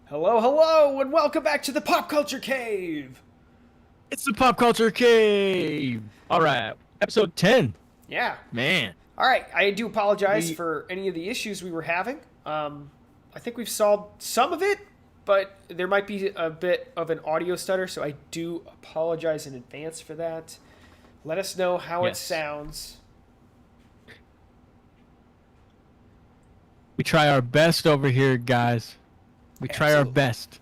Hello, hello, and welcome back to the Pop Culture Cave! It's the Pop Culture Cave. All right, episode 10. Yeah. Man, Alright, I do apologize we for any of the issues we were having. I think we've solved some of it, but there might be a bit of an audio stutter, so I do apologize in advance for that. Let us know how it yes, sounds. we try our best over here, guys. We try our Absolutely. best.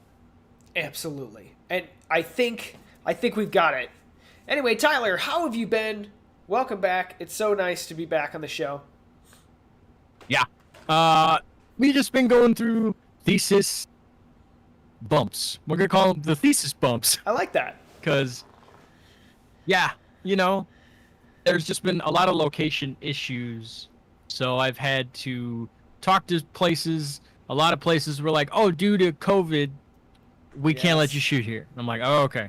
Absolutely. And I think we've got it. Anyway, Tyler, how have you been? Welcome back. It's so nice to be back on the show. Yeah. We just been going through thesis bumps. We're gonna call them the thesis bumps, I like that. because yeah, you know, there's just been a lot of location issues. So I've had to talk to places. A lot of places were like, "Oh, due to COVID, we can't let you Yes. shoot here." I'm like, "Oh, okay."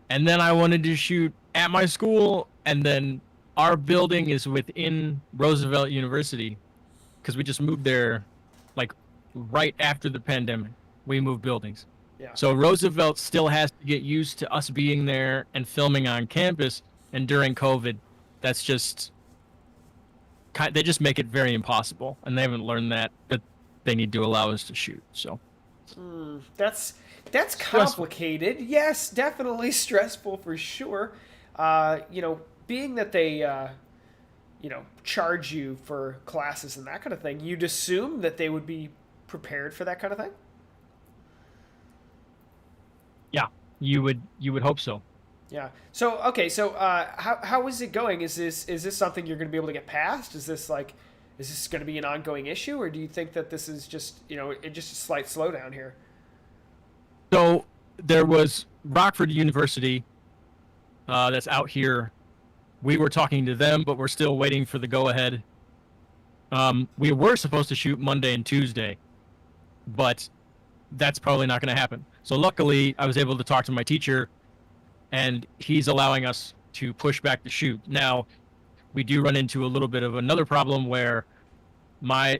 And then I wanted to shoot at my school, and then our building is within Roosevelt University because we just moved there like right after the pandemic. We moved buildings. Yeah. So Roosevelt still has to get used to us being there and filming on campus, and during COVID, that's just they just make it very impossible, and they haven't learned that, but they need to allow us to shoot. So That's stressful. complicated. Yes, definitely stressful for sure. Being that they charge you for classes and that kind of thing, you'd assume that they would be prepared for that kind of thing. Yeah, you would hope so. Yeah. So okay. So how is it going? Is this something you're going to be able to get past? Is this going to be an ongoing issue, or do you think that this is just just a slight slowdown here? So there was Rockford University that's out here. We were talking to them, but we're still waiting for the go ahead. We were supposed to shoot Monday and Tuesday, but that's probably not going to happen. So luckily, I was able to talk to my teacher, and he's allowing us to push back the shoot. Now, we do run into a little bit of another problem where my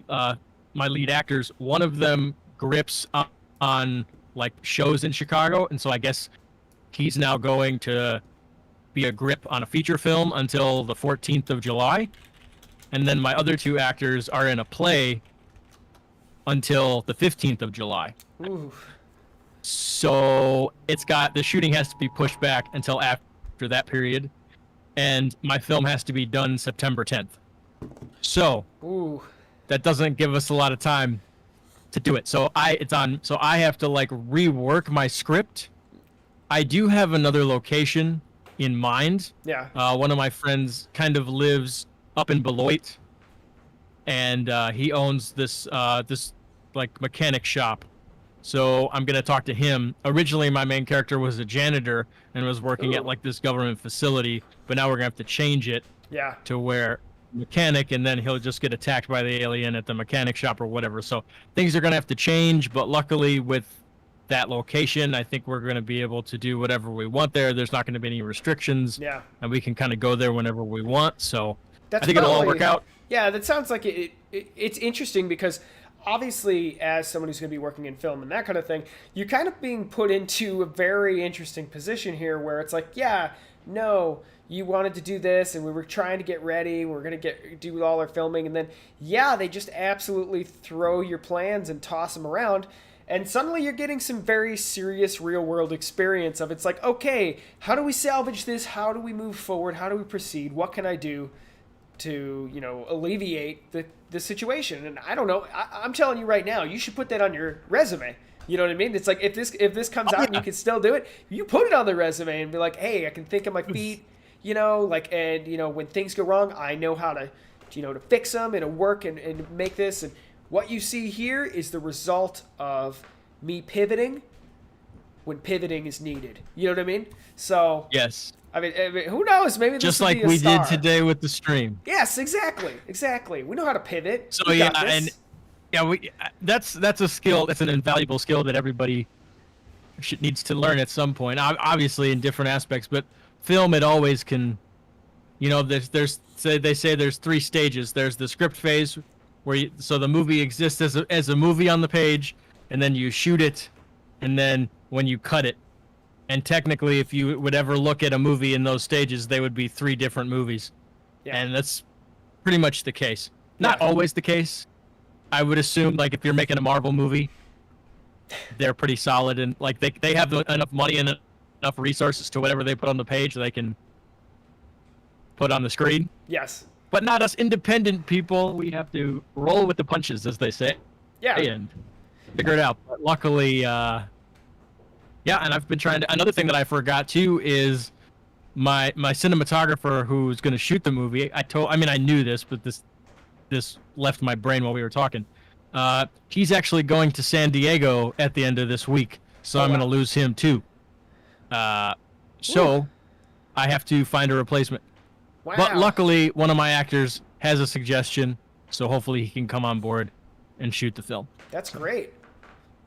my lead actors, one of them grips on like shows in Chicago, and so I guess he's now going to be a grip on a feature film until the 14th of July. And then my other two actors are in a play until the 15th of July. Ooh. So the shooting has to be pushed back until after that period, and my film has to be done September 10th. So Ooh. that doesn't give us a lot of time to do it. So I have to like rework my script. I do have another location in mind. Yeah. One of my friends kind of lives up in Beloit, and he owns this like mechanic shop. So I'm gonna talk to him. Originally, my main character was a janitor and was working at Ooh. like this government facility, but now we're gonna have to change it Yeah. to where mechanic, and then he'll just get attacked by the alien at the mechanic shop or whatever. So things are gonna have to change, but luckily with that location, I think we're gonna be able to do whatever we want there. There's not gonna be any restrictions, Yeah. and we can kind of go there whenever we want. So I That's think it'll all probably work out. Yeah, that sounds like it's interesting because obviously, as someone who's going to be working in film and that kind of thing, you're kind of being put into a very interesting position here where it's like, yeah, no, you wanted to do this and we were trying to get ready, we're going to do all our filming, and then yeah, they just absolutely throw your plans and toss them around. And suddenly you're getting some very serious real world experience of it's like, okay, how do we salvage this? How do we move forward? How do we proceed? What can I do to alleviate the situation? And I don't know, I'm telling you right now, you should put that on your resume. You know what I mean? It's like if this comes Oh out and you yeah. can still do it, you put it on the resume and be like, hey, I can think on my feet. And when things go wrong, I know how to fix them and to work and make this. And what you see here is the result of me pivoting when pivoting is needed. You know what I mean? So Yes. I mean, who knows? Maybe this Just will like be a we did star. today with the stream. Yes, exactly. We know how to pivot. So We yeah, got this. and yeah, that's a skill. That's an invaluable skill that everybody needs to learn at some point. Obviously, in different aspects, but film it always can. They say there's three stages. There's the script phase, so the movie exists as a movie on the page, and then you shoot it, and then when you cut it. And technically, if you would ever look at a movie in those stages, they would be 3 different movies. Yeah. And that's pretty much the case. Not Yeah. always the case. I would assume, like, if you're making a Marvel movie, they're pretty solid, and like they have enough money and enough resources to whatever they put on the page they can put on the screen. Yes. But not us independent people. We have to roll with the punches, as they say, Yeah. and figure it out. But luckily, yeah, and I've been trying to. Another thing that I forgot too is my cinematographer who's going to shoot the movie. I knew this, but this left my brain while we were talking. He's actually going to San Diego at the end of this week, so I'm going to lose him too. So I have to find a replacement. Wow. But luckily, one of my actors has a suggestion, so hopefully he can come on board and shoot the film. That's great.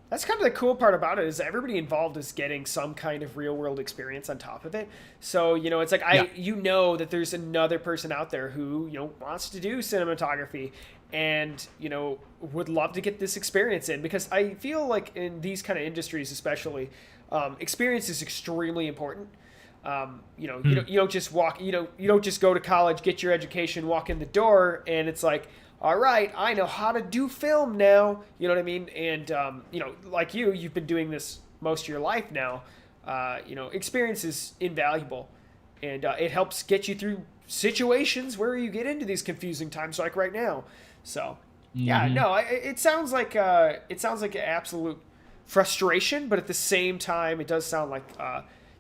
That's kind of the cool part about it is everybody involved is getting some kind of real world experience on top of it. So, it's like that there's another person out there who, wants to do cinematography and, would love to get this experience in, because I feel like in these kind of industries, especially, experience is extremely important. You don't just walk, you don't just go to college, get your education, walk in the door, and it's like, all right, I know how to do film now. You know what I mean? And, like you've been doing this most of your life now. Experience is invaluable. And it helps get you through situations where you get into these confusing times like right now. So, yeah, no, it sounds like an absolute frustration, but at the same time, it does sound like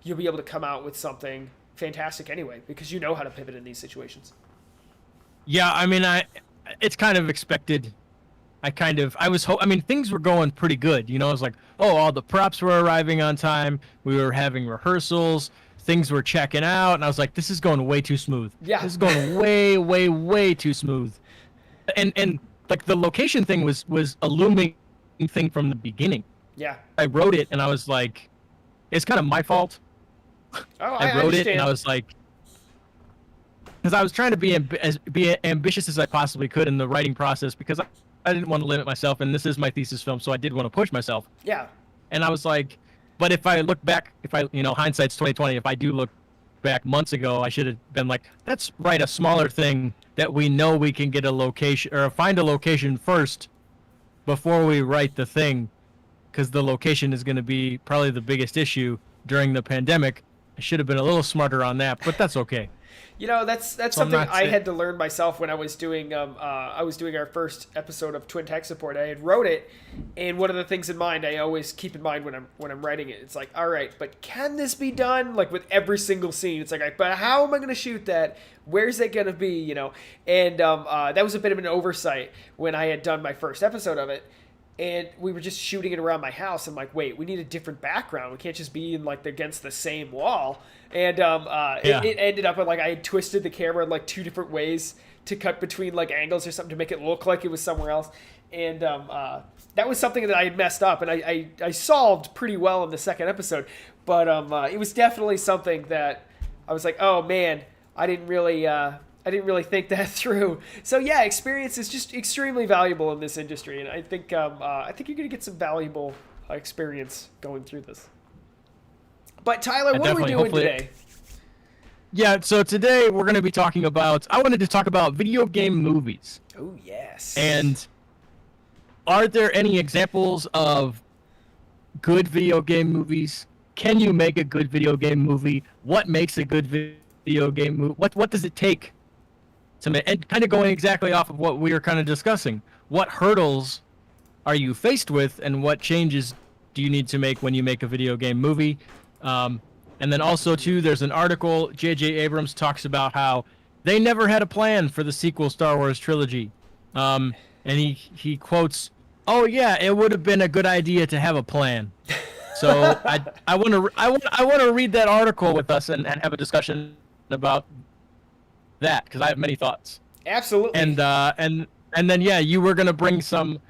you'll be able to come out with something fantastic anyway, because you know how to pivot in these situations. Yeah, it's kind of expected. Things were going pretty good. It was like, all the props were arriving on time. We were having rehearsals. Things were checking out. And I was like, this is going way too smooth. Yeah. This is going way, way, way too smooth. And like the location thing was a looming thing from the beginning. Yeah. I wrote it and I was like, it's kind of my fault. Oh, I wrote it and I was like, because I was trying to be ambitious as I possibly could in the writing process, because I didn't want to limit myself, and this is my thesis film, so I did want to push myself. Yeah. And I was like, but if I look back, hindsight's 2020, if I do look back months ago, I should have been like, let's write a smaller thing that we know we can get a location or find a location first before we write the thing, because the location is going to be probably the biggest issue during the pandemic. I should have been a little smarter on that, but that's okay. That's something I had to learn myself when I was doing our first episode of Twin Tech Support. I had wrote it, and one of the things in mind I always keep in mind when I'm writing it, it's like, all right, but can this be done like with every single scene? It's like, but how am I going to shoot that? Where's it going to be? And that was a bit of an oversight when I had done my first episode of it. And we were just shooting it around my house. I'm like, wait, we need a different background. We can't just be in like against the same wall. And it ended up like I had twisted the camera in like 2 different ways to cut between like angles or something to make it look like it was somewhere else. And that was something that I had messed up, and I solved pretty well in the second episode. But it was definitely something that I was like, oh man, I didn't really think that through. So yeah, experience is just extremely valuable in this industry, and I think you're gonna get some valuable experience going through this. But Tyler, what are we doing today? Yeah, so today we're going to be talking about. I wanted to talk about video game movies. Oh yes. And are there any examples of good video game movies? Can you make a good video game movie? What makes a good video game movie? What does it take? And kind of going exactly off of what we were kind of discussing, what hurdles are you faced with, and what changes do you need to make when you make a video game movie? And then also, too, there's an article, J.J. Abrams talks about how they never had a plan for the sequel Star Wars trilogy. And he quotes, "Oh yeah, it would have been a good idea to have a plan." So I want to read that article with us and have a discussion about that, because I have many thoughts. Absolutely. And then you were gonna bring some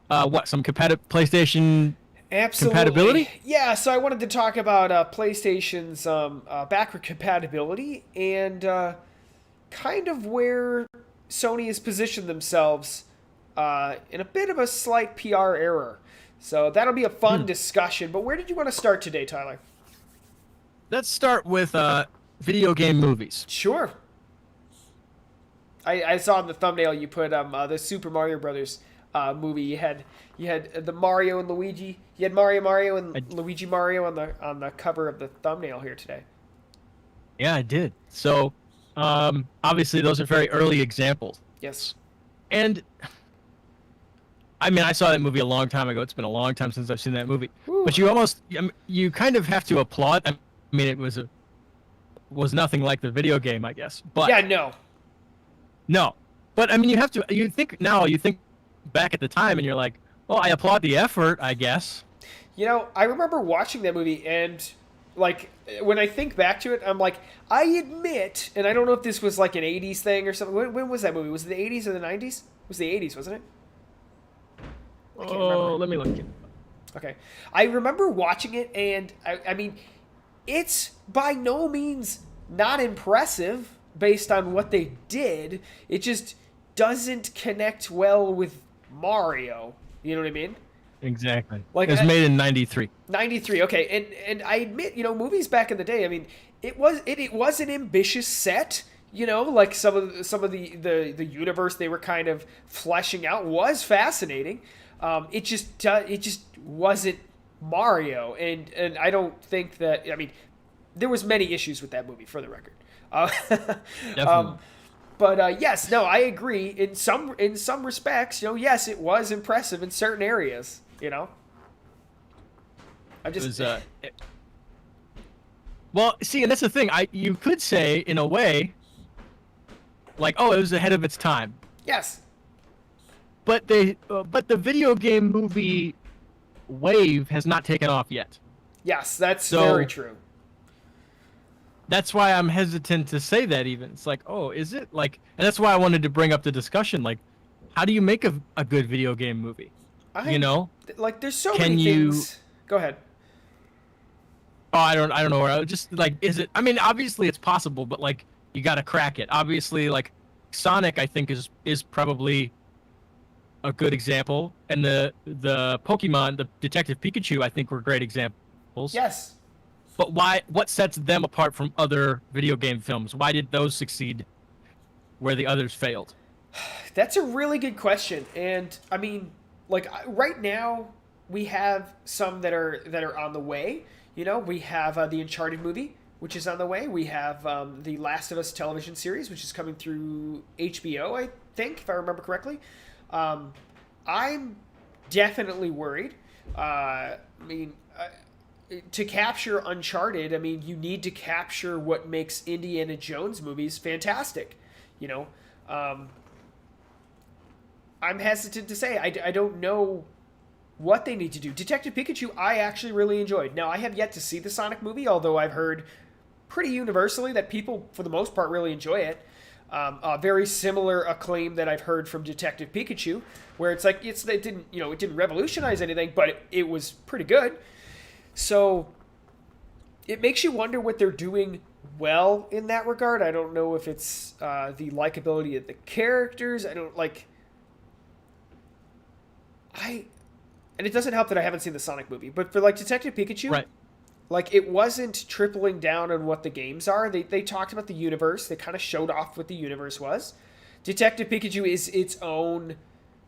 PlayStation compatibility? Yeah, so I wanted to talk about PlayStation's backward compatibility and kind of where Sony has positioned themselves in a bit of a slight PR error. So that'll be a fun discussion. But where did you want to start today, Tyler? Let's start with video game movies. Sure. I saw in the thumbnail you put the Super Mario Brothers movie. You had the Mario and Luigi. You had Mario and Luigi Mario on the cover of the thumbnail here today. Yeah, I did. So obviously those are very early examples. Yes. And I mean, I saw that movie a long time ago. It's been a long time since I've seen that movie. Whew. But you kind of have to applaud. I mean, it was nothing like the video game, I guess. But Yeah, no. But I mean, you think back at the time and you're like, well, I applaud the effort, I guess. You know, I remember watching that movie, and like when I think back to it, I'm like, I admit, and I don't know if this was like an '80s thing or something. When was that movie? Was it the '80s or the '90s? It was the '80s, wasn't it? I can't remember. Let me look. Okay, I remember watching it, and I mean, it's by no means not impressive based on what they did. It just doesn't connect well with Mario. You know what I mean? Exactly. Like, it was made in '93. 93. Okay, and I admit, movies back in the day. I mean, it was an ambitious set. Like some of the universe they were kind of fleshing out was fascinating. It just wasn't Mario, and I don't think that. I mean, there was many issues with that movie, for the record. Definitely. But yes, no, I agree. In some respects, yes, it was impressive in certain areas. I just well, see, and that's the thing. You could say in a way, like, oh, it was ahead of its time. yes, But the video game movie wave has not taken off yet. yes, that's So- very true. That's why I'm hesitant to say that even. It's like, oh, is it? Like, and that's why I wanted to bring up the discussion. Like, how do you make a good video game movie? Like, there's so Can many you- things. Go ahead. Oh, I don't know. I just like, is it? I mean, obviously it's possible, but like, you got to crack it. Obviously, like, Sonic, I think is probably a good example, and the Pokemon, the Detective Pikachu, I think were great examples. Yes. But why? What sets them apart from other video game films? Why did those succeed where the others failed? That's a really good question, and I mean, like right now we have some that are on the way. We have the Uncharted movie, which is on the way. We have the Last of Us television series, which is coming through HBO, I think, if I remember correctly. I'm definitely worried. To capture Uncharted, I mean, you need to capture what makes Indiana Jones movies fantastic. I'm hesitant to say. I don't know what they need to do. Detective Pikachu, I actually really enjoyed. Now, I have yet to see the Sonic movie, although I've heard pretty universally that people, for the most part, really enjoy it. A very similar acclaim that I've heard from Detective Pikachu, where it's like it didn't revolutionize anything, but it was pretty good. So it makes you wonder what they're doing well in that regard. I don't know if it's the likability of the characters. And it doesn't help that I haven't seen the Sonic movie, but for like Detective Pikachu, Right. like it wasn't tripling down on what the games are. They talked about the universe. They kind of showed off what the universe was. Detective Pikachu is its own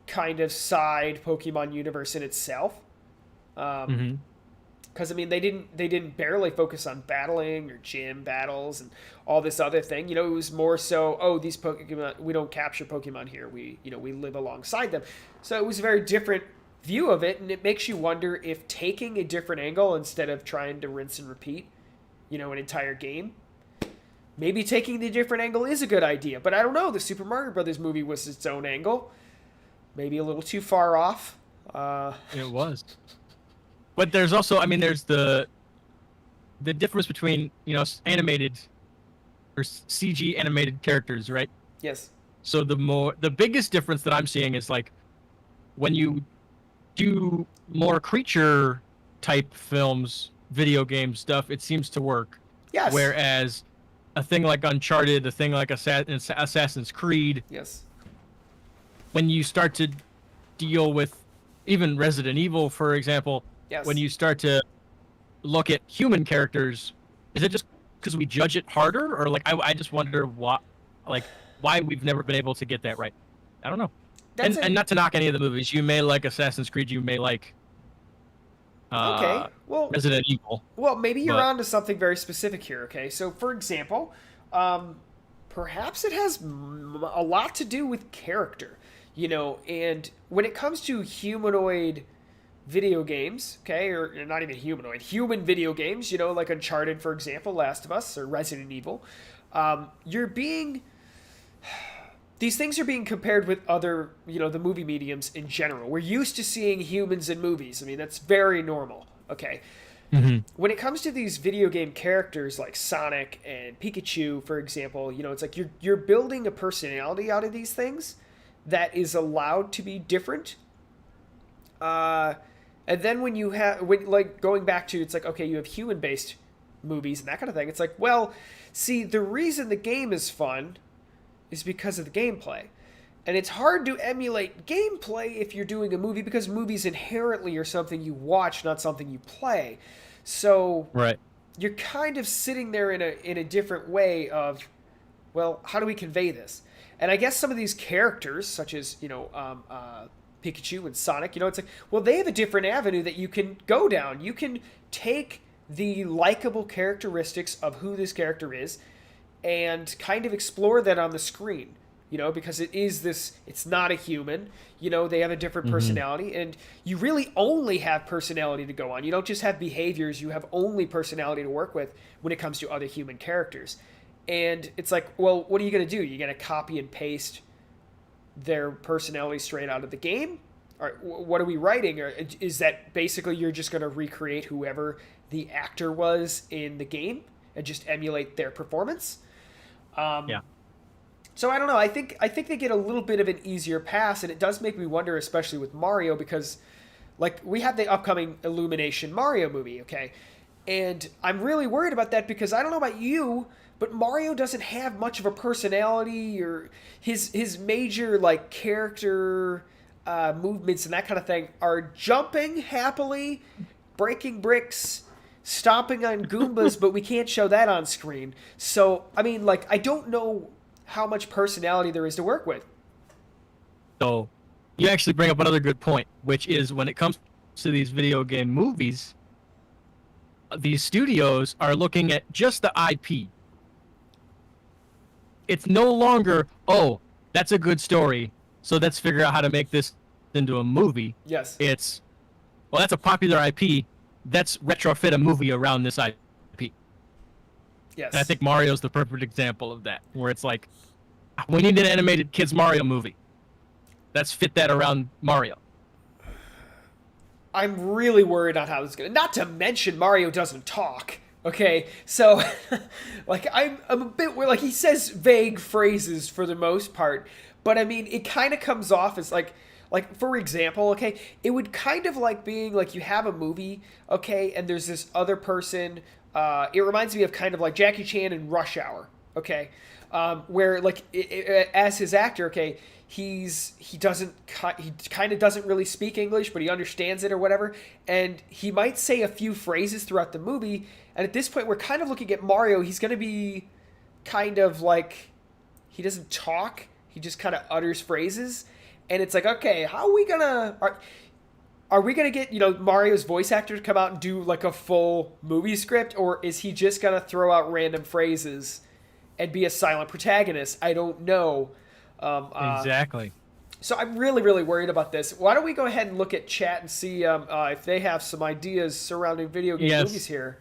kind of side Pokemon universe in itself. Because I mean, they didn't barely focus on battling or gym battles and all this other thing. It was more so, these Pokemon, we don't capture Pokemon here. We live alongside them. So it was a very different view of it, and it makes you wonder if taking a different angle instead of trying to rinse and repeat, an entire game, maybe taking the different angle is a good idea. But I don't know. The Super Mario Brothers movie was its own angle, maybe a little too far off. It was. But there's also, I mean, there's the difference between, animated or CG animated characters, right? Yes. So the biggest difference that I'm seeing is like when you do more creature type films, video game stuff, it seems to work. Yes. Whereas a thing like Uncharted, a thing like Assassin's Creed, Yes. when you start to deal with even Resident Evil, for example, when Yes. you start to look at human characters, is it just because we judge it harder, or like I just wonder like why we've never been able to get that right. I don't know. That's And a not to knock any of the movies, you may like Assassin's Creed, you may like uh, okay. Well, Resident Evil, maybe you're but on to something very specific here. Okay, so for example, um, perhaps it has a lot to do with character, and when it comes to humanoid video games, okay, or not even humanoid, human video games, like Uncharted, for example, Last of Us, or Resident Evil, you're being these things are being compared with other, the movie mediums in general. We're used to seeing humans in movies. I mean, that's very normal. Okay. Mhm. When it comes to these video game characters like Sonic and Pikachu, for example, it's like you're building a personality out of these things that is allowed to be different. Uh, and then when like going back to, it's like, okay, you have human based movies and that kind of thing. It's like, well, see, the reason the game is fun is because of the gameplay. And it's hard to emulate gameplay if you're doing a movie, because movies inherently are something you watch, not something you play. So right. you're kind of sitting there in a different way of, well, how do we convey this? And I guess some of these characters, such as Pikachu and Sonic, it's like, well, they have a different avenue that you can go down. You can take the likable characteristics of who this character is and kind of explore that on the screen, because it's not a human, they have a different Hmm. personality, and you really only have personality to go on. You don't just have behaviors, you have only personality to work with when it comes to other human characters. And it's like, well, what are you going to do? You're going to copy and paste their personality straight out of the game? Or what are we writing? Or is that basically you're just going to recreate whoever the actor was in the game and just emulate their performance? Yeah. So I don't know. I think they get a little bit of an easier pass, and it does make me wonder, especially with Mario, because like we have the upcoming Illumination Mario movie, okay, and I'm really worried about that because I don't know about you, but Mario doesn't have much of a personality, or his major like character movements and that kind of thing are jumping happily, breaking bricks, stomping on Goombas, but we can't show that on screen. So, I mean, like, I don't know how much personality there is to work with. So you actually bring up another good point, which is when it comes to these video game movies, these studios are looking at just the IP. It's no longer, oh, that's a good story, so let's figure out how to make this into a movie. Yes. It's, well, that's a popular IP. Let's retrofit a movie around this IP. And I Yes. think Mario's the perfect example of that, where it's like, we need an animated kids Mario movie. Let's fit that around Mario. I'm really worried on how this is going to. Not to mention, Mario doesn't talk. Okay, so like I'm a bit weird. Like he says vague phrases for the most part, but I mean it kind of comes off as like for example, okay, it would kind of like being like you have a movie, okay, and there's this other person. It reminds me of kind of like Jackie Chan in Rush Hour, okay, where like as his actor, okay, he doesn't he kind of doesn't really speak English, but he understands it or whatever, and he might say a few phrases throughout the movie. And at this point, we're kind of looking at Mario. He's going to be kind of like he doesn't talk. He just kind of utters phrases, and it's like, okay, how are we gonna are we gonna get Mario's voice actor to come out and do like a full movie script, or is he just gonna throw out random phrases and be a silent protagonist? I don't know. Exactly. So I'm really, really worried about this. Why don't we go ahead and look at chat and see if they have some ideas surrounding video game movies Yes. here?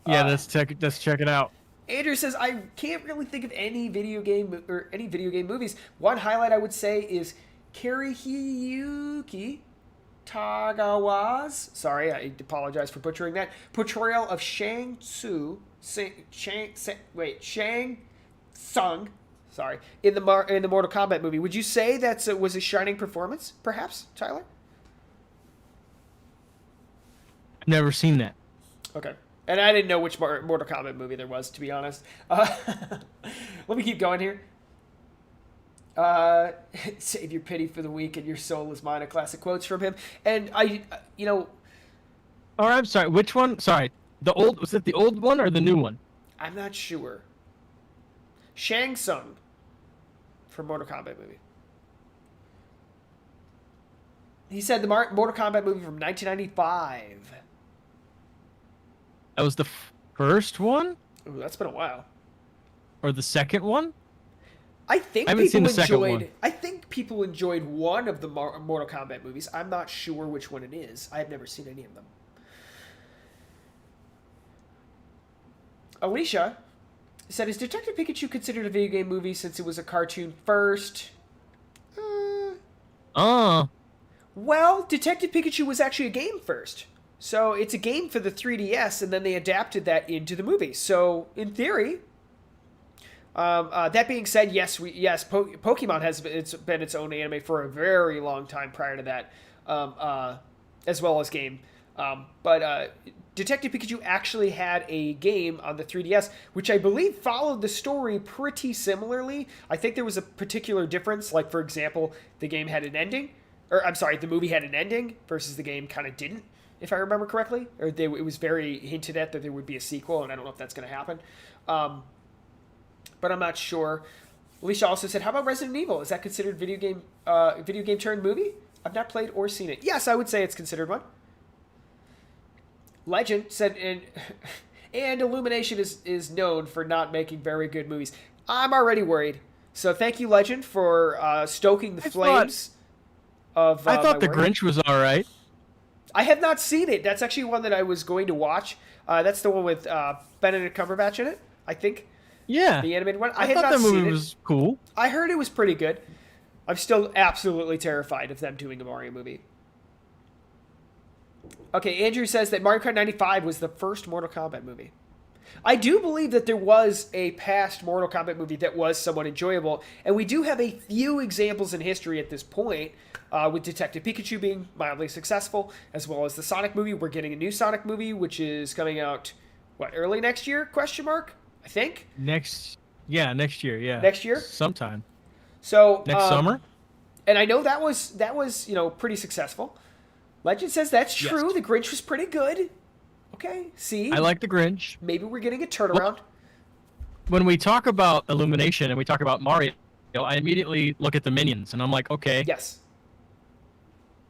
Yeah, let's check it out. Andrew says, I can't really think of any video game or any video game movies. One highlight I would say is Karihiyuki Tagawa's, sorry, I apologize for butchering that, portrayal of Shang Tsung, sorry, in the Mortal Kombat movie. Would you say that was a shining performance, perhaps, Tyler? I've never seen that. Okay. And I didn't know which Mortal Kombat movie there was, to be honest. Let me keep going here. Uh, Save your pity for the weak and your soul is mine. A classic quotes from him. And Or I'm sorry, which one? Sorry, was it the old one or the new one? I'm not sure. Shang Tsung from Mortal Kombat movie. He said the Mortal Kombat movie from 1995. That was the first one Ooh, that's been a while. or the second one? I think I haven't seen people the second one. enjoyed. I think people enjoyed one of the Mortal Kombat movies. I'm not sure which one it is. I have never seen any of them. Alicia said, "Is Detective Pikachu considered a video game movie since it was a cartoon first?" Well, Detective Pikachu was actually a game first. So it's a game for the 3DS, and then they adapted that into the movie. So in theory, that being said, yes, Pokemon has been its own anime for a very long time prior to that, as well as game. But Detective Pikachu actually had a game on the 3DS, which I believe followed the story pretty similarly. I think there was a particular difference. Like, for example, the game had an ending. Or, I'm sorry, the movie had an ending versus the game kind of didn't, if I remember correctly. Or it was very hinted at that there would be a sequel, and I don't know if that's going to happen. But I'm not sure. Alicia also said, how about Resident Evil? Is that considered video game turned movie? I've not played or seen it. Yes, I would say it's considered one. Legend said, and Illumination is known for not making very good movies. I'm already worried. So thank you, Legend, for stoking the flames. I thought The Grinch was all right. I have not seen it. That's actually one that I was going to watch. That's the one with Benedict Cumberbatch in it, I think. Yeah. The animated one. I thought that movie was cool. I heard it was pretty good. I'm still absolutely terrified of them doing a Mario movie. Okay, Andrew says that Mario Kart 95 was the first Mortal Kombat movie. I do believe that there was a past Mortal Kombat movie that was somewhat enjoyable, and we do have a few examples in history at this point, with Detective Pikachu being mildly successful, as well as the Sonic movie. We're getting a new Sonic movie, which is coming out, early next year? Question mark? I think. Next year, yeah. Next year? Sometime. So next summer? And I know that was pretty successful. Legend says that's true. Yes. The Grinch was pretty good. Okay, see? I like The Grinch. Maybe we're getting a turnaround. Well, when we talk about Illumination and we talk about Mario, I immediately look at the Minions, and I'm like, okay. Yes.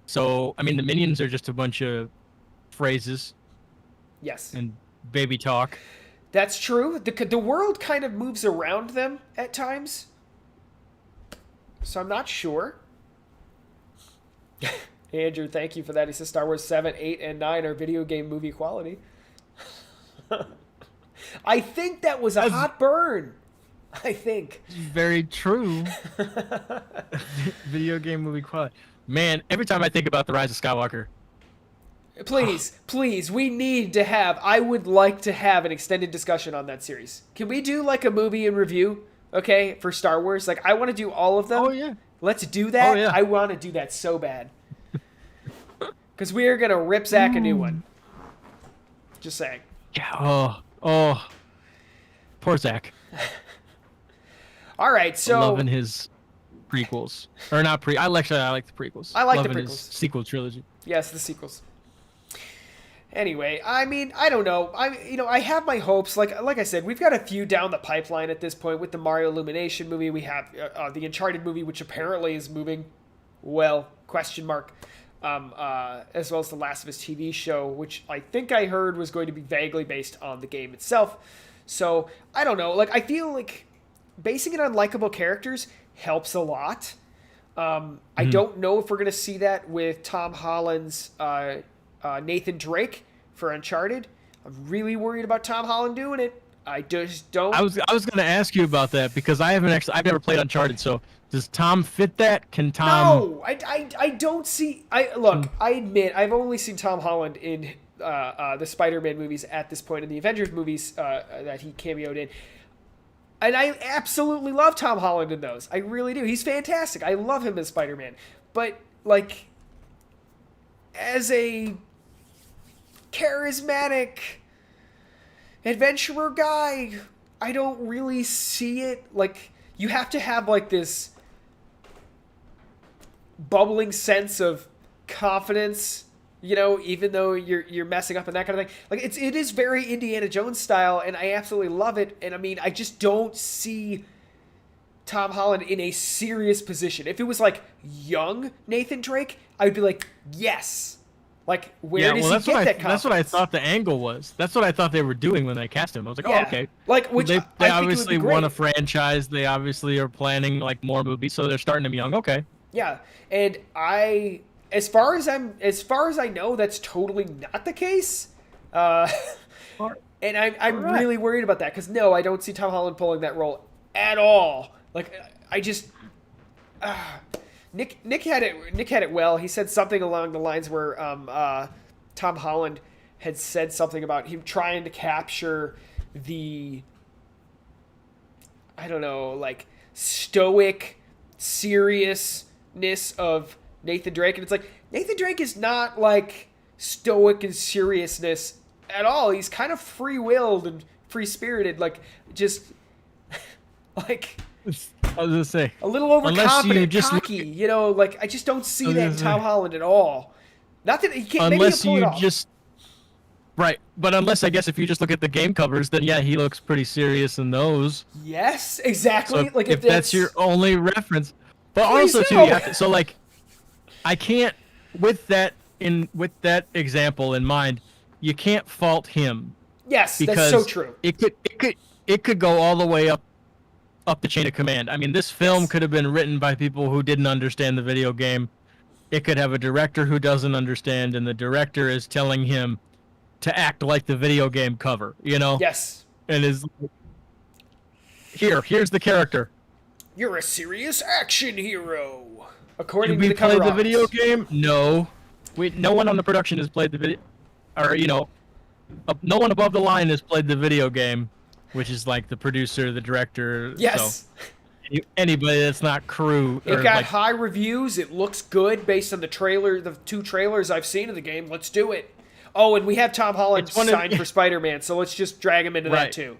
So, I mean, the Minions are just a bunch of phrases. Yes. And baby talk. That's true. The world kind of moves around them at times. So I'm not sure. Andrew, thank you for that. He says Star Wars 7, 8, and 9 are video game movie quality. I think that was a hot burn. I think. Very true. Video game movie quality. Man, every time I think about The Rise of Skywalker. Please, we need to have, I would like to have an extended discussion on that series. Can we do like a movie and review, okay, for Star Wars? Like, I want to do all of them. Oh, yeah. Let's do that. Oh, yeah. I want to do that so bad. Because we are going to rip Zach a new one. Just saying. Yeah. Oh. Poor Zach. All right, so... Loving his prequels. Or not I like the prequels. I like Loving the prequels. His sequel trilogy. Yes, the sequels. Anyway, I mean, I don't know. I have my hopes. Like I said, we've got a few down the pipeline at this point with the Mario Illumination movie. We have the Uncharted movie, which apparently is moving well, question mark. As well as the Last of Us TV show, which I think I heard was going to be vaguely based on the game itself. So, I don't know. Like, I feel like basing it on likable characters helps a lot. I don't know if we're going to see that with Tom Holland's Nathan Drake for Uncharted. I'm really worried about Tom Holland doing it. I just don't. I was going to ask you about that because I've never played Uncharted, so does Tom fit that? Can Tom? No, I don't see. I admit I've only seen Tom Holland in the Spider-Man movies at this point, in the Avengers movies that he cameoed in, and I absolutely love Tom Holland in those. I really do. He's fantastic. I love him as Spider-Man, but like as a charismatic adventurer guy, I don't really see it. Like, you have to have like this bubbling sense of confidence, even though you're messing up and that kind of thing. Like it is very Indiana Jones style, and I absolutely love it. And I mean, I just don't see Tom Holland in a serious position. If it was like young Nathan Drake, I'd be like, yes. Like, where does he get that confidence? That's what I thought the angle was. That's what I thought they were doing when they cast him. I was like, oh, okay. Like, which they I obviously think would be won great. a franchise. They obviously are planning like more movies, so they're starting him young. Okay. Yeah, and as far as I know, that's totally not the case. And I'm right. really worried about that because no, I don't see Tom Holland pulling that role at all. Like, I just. Nick had it well. He said something along the lines where Tom Holland had said something about him trying to capture the, I don't know, like stoic seriousness of Nathan Drake, and it's like Nathan Drake is not like stoic and seriousness at all. He's kind of free-willed and free-spirited, like just like. I was gonna say a little overconfident, cocky. Like I just don't see that in Tom Holland at all. Not that he can't. Maybe he'll pull it off. Right, but unless I guess if you just look at the game covers, then yeah, he looks pretty serious in those. Yes, exactly. So like if that's your only reference, but also too, so like, I can't with that example in mind, you can't fault him. Yes, because that's so true. It could go all the way up the chain of command. I mean, this film could have been written by people who didn't understand the video game. It could have a director who doesn't understand, and the director is telling him to act like the video game cover, Yes. And here's the character. You're a serious action hero. According Did to we the cover play the art. video game? No. No one on the production has played the video, or no one above the line has played the video game. Which is like the producer, the director. Yes. So anybody that's not crew. It got high reviews. It looks good based on the two trailers I've seen of the game. Let's do it. Oh, and we have Tom Holland signed for Spider-Man, so let's just drag him into that too.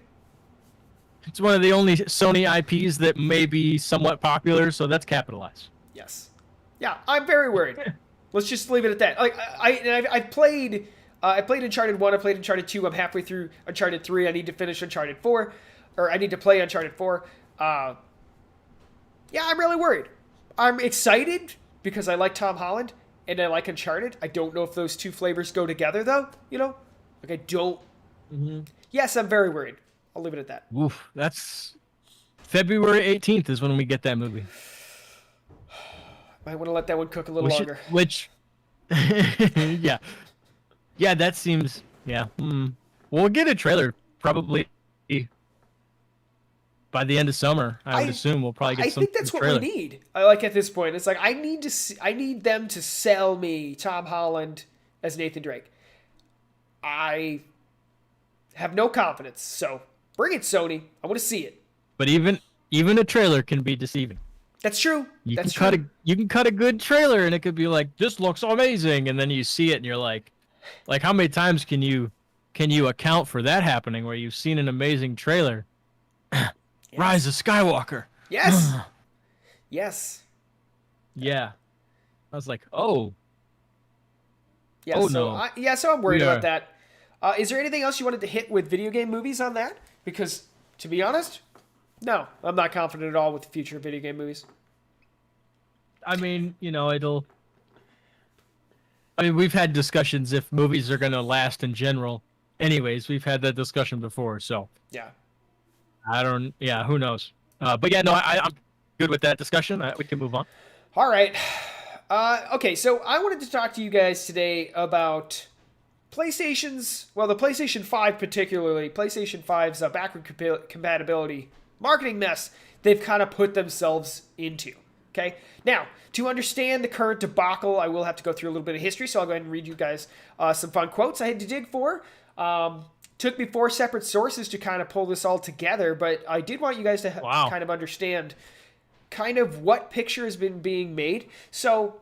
It's one of the only Sony IPs that may be somewhat popular, so that's capitalized. Yes. Yeah, I'm very worried. Let's just leave it at that. Like I've played. I played Uncharted 1, I played Uncharted 2, I'm halfway through Uncharted 3, I need to finish Uncharted 4, or I need to play Uncharted 4. Yeah, I'm really worried. I'm excited because I like Tom Holland, and I like Uncharted. I don't know if those two flavors go together, though, Like, I don't... Mm-hmm. Yes, I'm very worried. I'll leave it at that. Oof, that's... February 18th is when we get that movie. Might want to let that one cook a little longer. Yeah. Yeah, that seems... Yeah. We'll get a trailer probably by the end of summer. I would assume we'll probably get some. I think that's what we need. Like at this point, it's like I need them to sell me Tom Holland as Nathan Drake. I have no confidence, so bring it, Sony. I want to see it. But even a trailer can be deceiving. That's true. You can cut a good trailer, and it could be like, this looks amazing, and then you see it, and you're like how many times can you account for that happening where you've seen an amazing trailer? Yes. Rise of Skywalker. Yes. Yes. Yeah. I was like, oh. Yeah, so I'm worried about that. Is there anything else you wanted to hit with video game movies on that? Because, to be honest, no, I'm not confident at all with the future of video game movies. I mean, we've had discussions if movies are going to last in general. Anyways, we've had that discussion before, so. Yeah. Who knows? But yeah, no, I'm good with that discussion. We can move on. All right. Okay, so I wanted to talk to you guys today about the PlayStation 5 particularly, PlayStation 5's backward compatibility marketing mess they've kind of put themselves into. Okay? Now, to understand the current debacle, I will have to go through a little bit of history, so I'll go ahead and read you guys some fun quotes I had to dig for. Took me 4 separate sources to kind of pull this all together, but I did want you guys to kind of understand kind of what picture has been being made. So,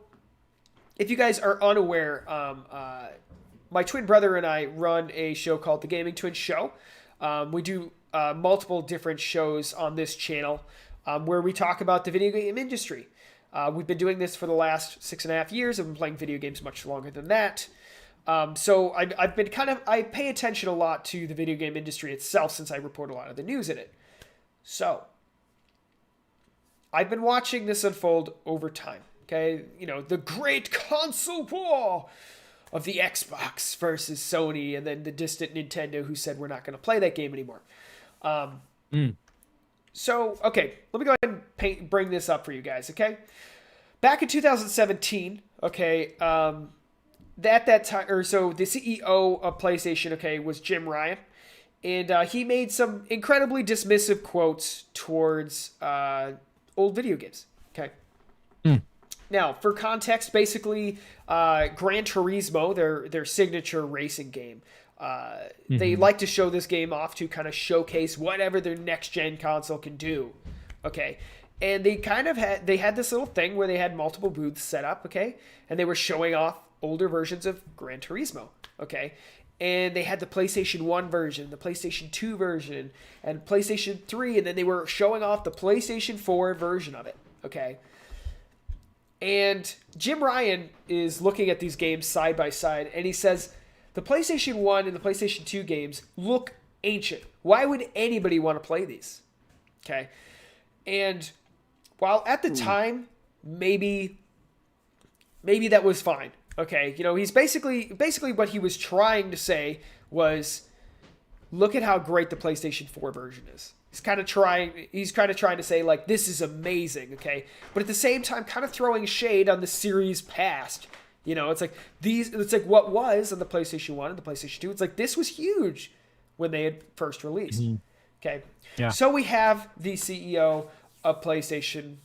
if you guys are unaware, my twin brother and I run a show called The Gaming Twin Show. We do multiple different shows on this channel where we talk about the video game industry. We've been doing this for the last 6.5 years. I've been playing video games much longer than that. So I've been I pay attention a lot to the video game industry itself since I report a lot of the news in it. So I've been watching this unfold over time. Okay, the great console war of the Xbox versus Sony, and then the distant Nintendo who said we're not going to play that game anymore. So, okay, let me go ahead and bring this up for you guys, okay? Back in 2017, okay, at that time, so the CEO of PlayStation, okay, was Jim Ryan, and he made some incredibly dismissive quotes towards old video games, okay? Now, for context, basically, Gran Turismo, their signature racing game, they like to show this game off to kind of showcase whatever their next-gen console can do, okay? And they had this little thing where they had multiple booths set up, okay? And they were showing off older versions of Gran Turismo, okay? And they had the PlayStation 1 version, the PlayStation 2 version, and PlayStation 3, and then they were showing off the PlayStation 4 version of it, okay? And Jim Ryan is looking at these games side by side, and he says, the PlayStation 1 and the PlayStation 2 games look ancient. Why would anybody want to play these? Okay. And while at the time, maybe that was fine. Okay. He's basically what he was trying to say was, look at how great the PlayStation 4 version is. He's kind of trying to say, like, this is amazing, okay? But at the same time, kind of throwing shade on the series past. It's like what was on the PlayStation 1 and the PlayStation 2. It's like, this was huge when they had first released. Okay. Yeah. So we have the CEO of PlayStation,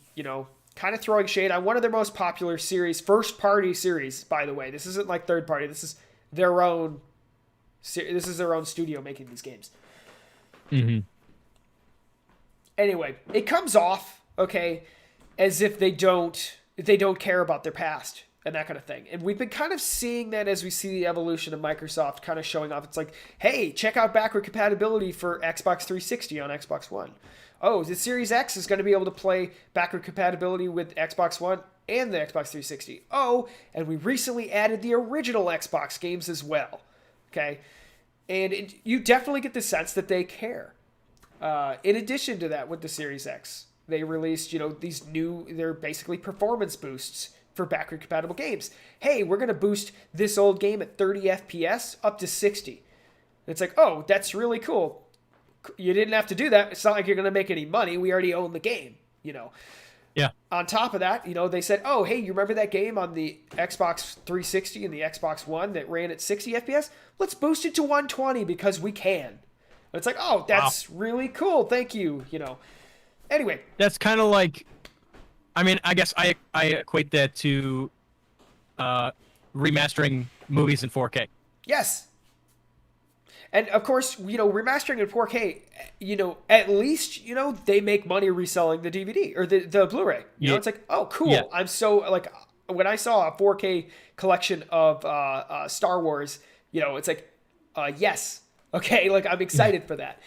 kind of throwing shade on one of their most popular series, first party series, by the way. This isn't like third party. This is their own studio making these games. Anyway, it comes off, okay, as if they don't care about their past and that kind of thing. And we've been kind of seeing that as we see the evolution of Microsoft kind of showing off. It's like, hey, check out backward compatibility for Xbox 360 on Xbox One. Oh, the Series X is going to be able to play backward compatibility with Xbox One and the Xbox 360. Oh, and we recently added the original Xbox games as well. Okay? And you definitely get the sense that they care. In addition to that, with the Series X, they released, they're basically performance boosts for backward compatible games. Hey, we're going to boost this old game at 30 FPS up to 60. It's like, oh, that's really cool. You didn't have to do that. It's not like you're going to make any money. We already own the game, Yeah. On top of that, they said, oh, hey, you remember that game on the Xbox 360 and the Xbox One that ran at 60 FPS? Let's boost it to 120 because we can. It's like, oh, that's really cool. Thank you. Anyway. That's kind of like, I guess I equate that to remastering movies in 4K. Yes. And of course, remastering in 4K, at least, they make money reselling the DVD or the Blu-ray. It's like, oh, cool. Yeah. I'm so, like, when I saw a 4K collection of Star Wars, it's like, yes. Okay, like, I'm excited for that.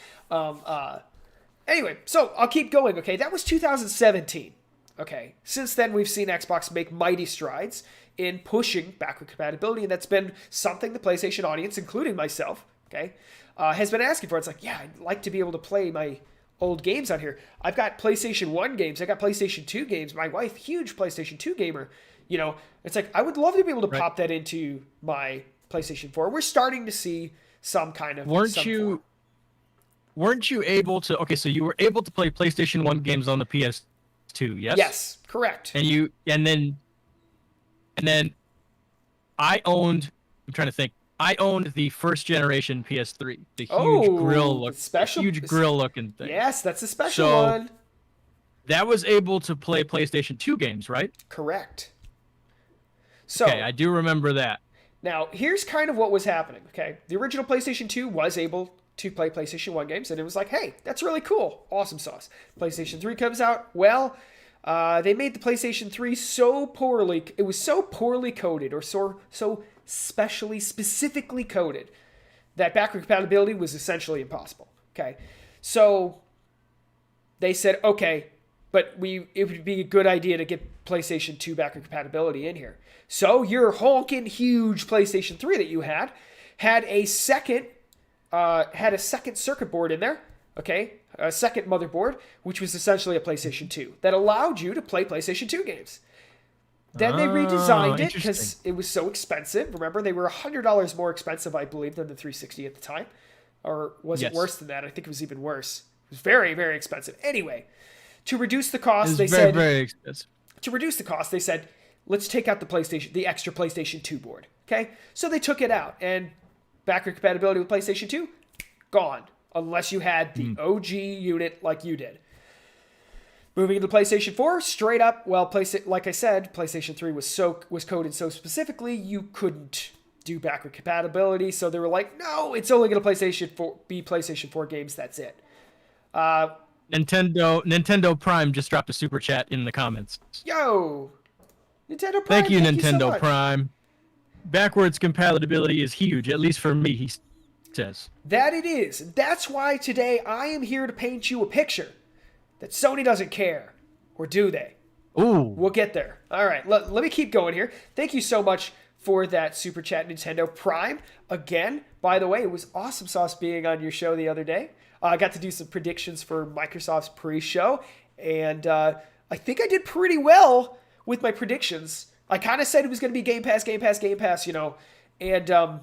Anyway, so I'll keep going, okay? That was 2017. Okay, since then we've seen Xbox make mighty strides in pushing backward compatibility, and that's been something the PlayStation audience, including myself, okay, has been asking for. It's like, yeah, I'd like to be able to play my old games on here. I've got PlayStation 1 games. I got PlayStation 2 games. My wife, huge PlayStation 2 gamer. It's like, I would love to be able to pop that into my PlayStation 4. We're starting to see some kind of... Weren't you able to... Okay, so you were able to play PlayStation 1 games on the PS2, yes? Yes, correct. And then I owned... I'm trying to think. I owned the first generation PS3, the huge grill looking thing. Yes, that's a special one. That was able to play PlayStation 2 games, right? Correct. So, okay, I do remember that. Now, here's kind of what was happening, okay? The original PlayStation 2 was able to play PlayStation 1 games, and it was like, hey, that's really cool. Awesome sauce. PlayStation 3 comes out. Well, they made the PlayStation 3 so poorly. It was so poorly coded, or so specifically coded, that backward compatibility was essentially impossible, okay? So they said, okay, but it would be a good idea to get PlayStation 2 backward compatibility in here. So your honking huge PlayStation 3 that you had a second circuit board in there, okay? A second motherboard, which was essentially a PlayStation 2 that allowed you to play PlayStation 2 games. Then they redesigned it because it was so expensive. Remember, they were $100 more expensive, I believe, than the 360 at the time. Or was it worse than that? I think it was even worse. It was very, very expensive. Anyway, to reduce the cost, they said... very expensive. To reduce the cost, they said, let's take out the extra PlayStation 2 board. Okay? So they took it out. And backward compatibility with PlayStation 2, gone. Unless you had the OG unit like you did. Moving into PlayStation 4, straight up, well, like I said, PlayStation 3 was coded so specifically you couldn't do backward compatibility. So they were like, no, it's only going to be PlayStation 4 games. That's it. Nintendo Prime just dropped a super chat in the comments. Yo, Nintendo Prime. Thank you, Nintendo Prime. Backwards compatibility is huge, at least for me, he says. That it is. That's why today I am here to paint you a picture that Sony doesn't care. Or do they? Ooh. We'll get there. All right, let me keep going here. Thank you so much for that super chat, Nintendo Prime. Again, by the way, it was awesome sauce being on your show the other day. I got to do some predictions for Microsoft's pre-show, and I think I did pretty well with my predictions. I kind of said it was going to be Game Pass, you know, and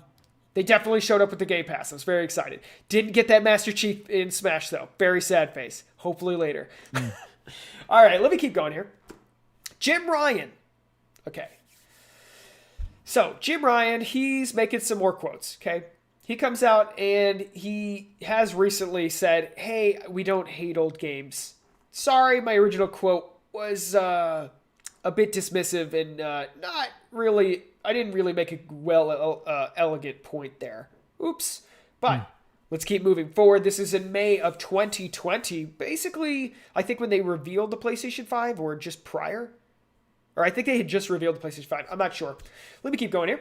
they definitely showed up with the Game Pass. I was very excited. Didn't get that Master Chief in Smash, though. Very sad face. Hopefully later. All right, let me keep going here. Jim Ryan. Okay. So, Jim Ryan, he's making some more quotes, okay? He comes out and he has recently said, hey, we don't hate old games. Sorry, my original quote was a bit dismissive and not really... I didn't really make a elegant point there. Oops. But let's keep moving forward. This is in May of 2020. Basically, I think when they revealed the PlayStation 5 or just prior. Or I think they had just revealed the PlayStation 5. I'm not sure. Let me keep going here.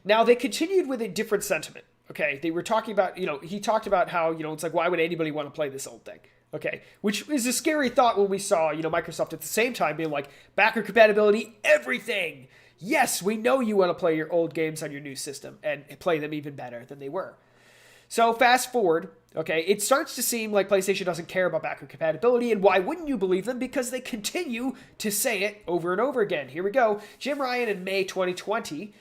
Now, they continued with a different sentiment. Okay, they were talking about, he talked about how, it's like, why would anybody want to play this old thing? Okay, which is a scary thought when we saw, Microsoft at the same time being like, backward compatibility, everything. Yes, we know you want to play your old games on your new system and play them even better than they were. So fast forward, okay, it starts to seem like PlayStation doesn't care about backward compatibility, and why wouldn't you believe them? Because they continue to say it over and over again. Here we go. Jim Ryan in May 2020,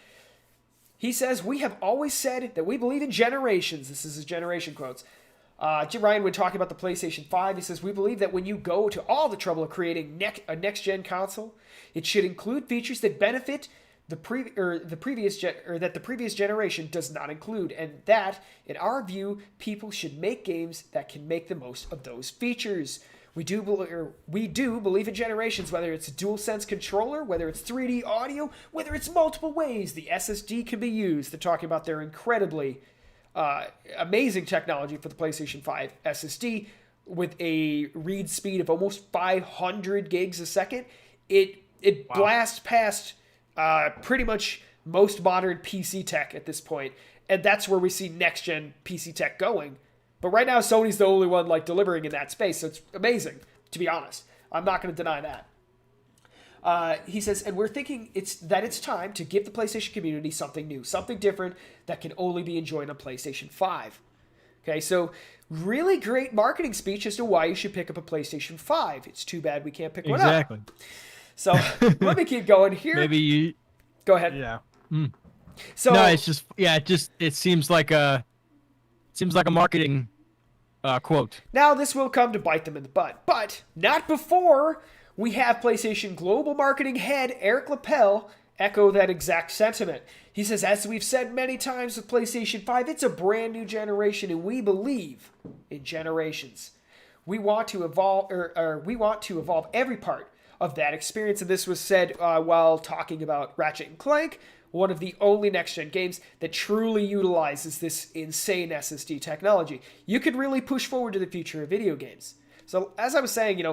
he says, we have always said that we believe in generations. This is his generation quotes. Jim Ryan, when talking about the PlayStation 5, he says, we believe that when you go to all the trouble of creating a next-gen console, it should include features that benefit the previous generation does not include, and that, in our view, people should make games that can make the most of those features. We do believe in generations, whether it's a DualSense controller, whether it's 3D audio, whether it's multiple ways the SSD can be used. They're talking about their incredibly amazing technology for the PlayStation 5 SSD with a read speed of almost 500 gigs a second. It blasts past pretty much most modern PC tech at this point, and that's where we see next-gen PC tech going. But right now, Sony's the only one delivering in that space, so it's amazing, to be honest. I'm not going to deny that. He says, and we're thinking it's time to give the PlayStation community something new, something different that can only be enjoyed on PlayStation 5. Okay, so really great marketing speech as to why you should pick up a PlayStation 5. It's too bad we can't pick one up. Exactly. So let me keep going here. Maybe you... Go ahead. Yeah. So no, it's just it seems like a marketing quote. Now this will come to bite them in the butt, but not before we have PlayStation global marketing head Eric Lapel echo that exact sentiment. He says, as we've said many times with PlayStation 5, it's a brand new generation, and we believe in generations. We want to evolve, we want to evolve every part of that experience, and this was said while talking about Ratchet & Clank, one of the only next-gen games that truly utilizes this insane SSD technology. You could really push forward to the future of video games. So, as I was saying,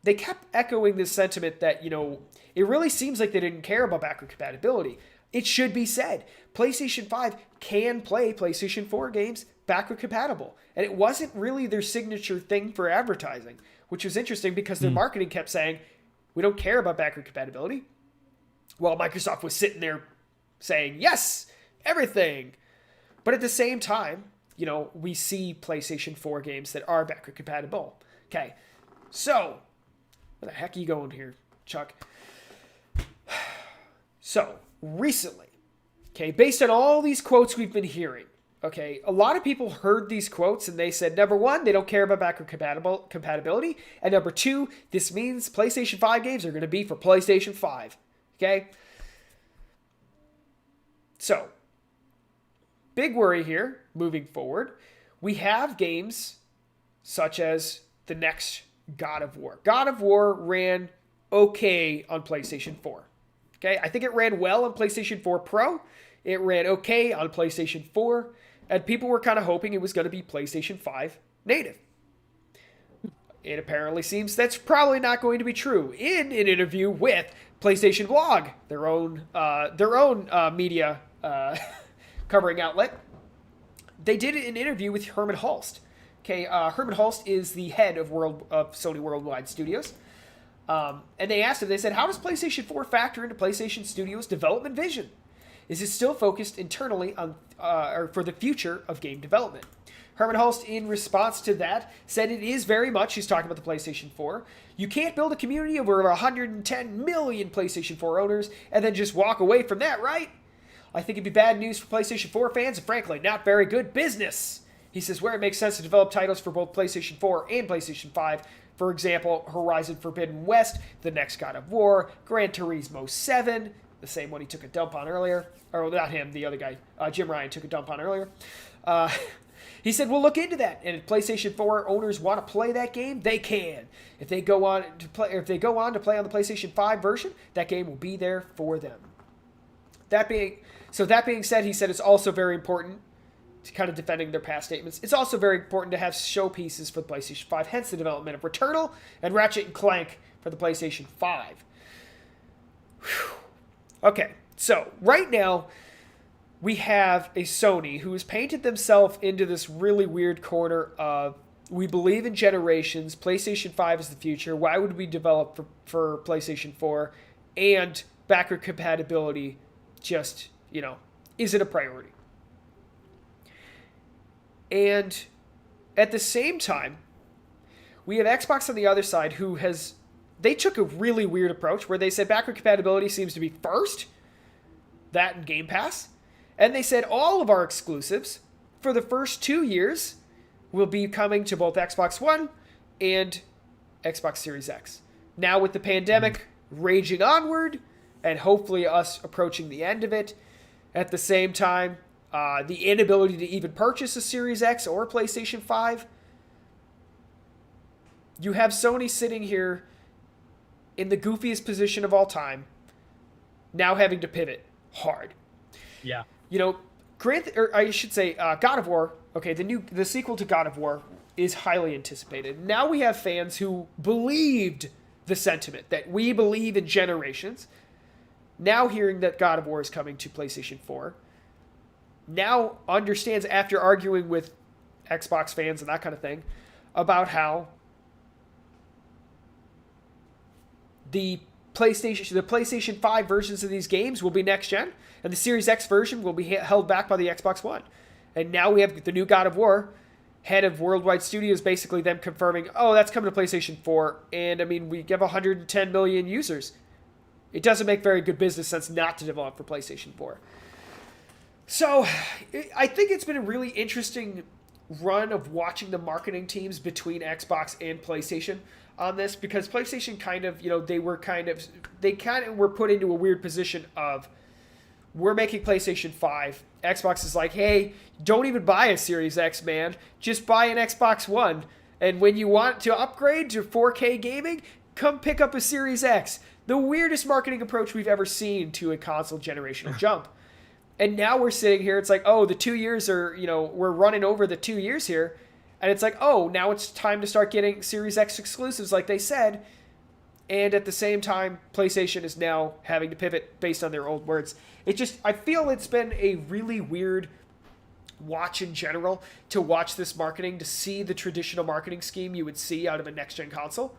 they kept echoing this sentiment that, it really seems like they didn't care about backward compatibility. It should be said, PlayStation 5 can play PlayStation 4 games backward compatible. And it wasn't really their signature thing for advertising, which was interesting because their marketing kept saying, We don't care about backward compatibility. Well, Microsoft was sitting there saying, yes, everything. But at the same time, we see PlayStation 4 games that are backward compatible. Okay, so where the heck are you going here, Chuck? So, recently, okay, based on all these quotes we've been hearing, okay, a lot of people heard these quotes and they said, number one, they don't care about backward compatibility. And number two, this means PlayStation 5 games are going to be for PlayStation 5. Okay? So, big worry here, moving forward. We have games such as the next God of War. God of War ran okay on PlayStation 4. Okay? I think it ran well on PlayStation 4 Pro. It ran okay on PlayStation 4. And people were kind of hoping it was going to be PlayStation 5 native. It apparently seems that's probably not going to be true. In an interview with PlayStation Blog, their own media covering outlet, they did an interview with Herman Hulst. Okay, Herman Hulst is the head of Sony Worldwide Studios. And they asked him, they said, how does PlayStation 4 factor into PlayStation Studios' development vision? Is it still focused internally on or for the future of game development? Herman Hulst, in response to that, said it is very much, he's talking about the PlayStation 4, you can't build a community of over 110 million PlayStation 4 owners and then just walk away from that, right? I think it'd be bad news for PlayStation 4 fans and frankly, not very good business. He says where it makes sense to develop titles for both PlayStation 4 and PlayStation 5, for example, Horizon Forbidden West, the next God of War, Gran Turismo 7, the same one he took a dump on earlier. Or not him, the other guy. Jim Ryan took a dump on earlier. He said, we'll look into that. And if PlayStation 4 owners want to play that game, they can. If they go on to play on the PlayStation 5 version, that game will be there for them. That being said, he said it's also very important, to kind of defending their past statements, it's also very important to have showpieces for the PlayStation 5, hence the development of Returnal and Ratchet & Clank for the PlayStation 5. Whew. Okay, so right now we have a Sony who has painted themselves into this really weird corner of we believe in generations, PlayStation 5 is the future, why would we develop for PlayStation 4, and backward compatibility just, isn't a priority. And at the same time, we have Xbox on the other side they took a really weird approach where they said backward compatibility seems to be first, that and Game Pass. And they said all of our exclusives for the first 2 years will be coming to both Xbox One and Xbox Series X. Now with the pandemic raging onward and hopefully us approaching the end of it, at the same time, the inability to even purchase a Series X or a PlayStation 5, you have Sony sitting here in the goofiest position of all time, now having to pivot hard. Yeah. God of War, okay, the sequel to God of War is highly anticipated. Now we have fans who believed the sentiment that we believe in generations, now hearing that God of War is coming to PlayStation 4, now understands after arguing with Xbox fans and that kind of thing about how the PlayStation 5 versions of these games will be next gen, and the Series X version will be held back by the Xbox One. And now we have the new God of War, head of Worldwide Studios, basically them confirming, oh, that's coming to PlayStation 4, and I mean, we have 110 million users. It doesn't make very good business sense not to develop for PlayStation 4. So, I think it's been a really interesting run of watching the marketing teams between Xbox and PlayStation on this, because PlayStation they were put into a weird position of, we're making PlayStation 5. Xbox is like, hey, don't even buy a Series X, man. Just buy an Xbox One. And when you want to upgrade to 4K gaming, come pick up a Series X. The weirdest marketing approach we've ever seen to a console generational jump. And now we're sitting here, it's like, oh, the 2 years are, we're running over the 2 years here. And it's like, oh, now it's time to start getting Series X exclusives like they said. And at the same time, PlayStation is now having to pivot based on their old words. I feel it's been a really weird watch in general to watch this marketing, to see the traditional marketing scheme you would see out of a next-gen console.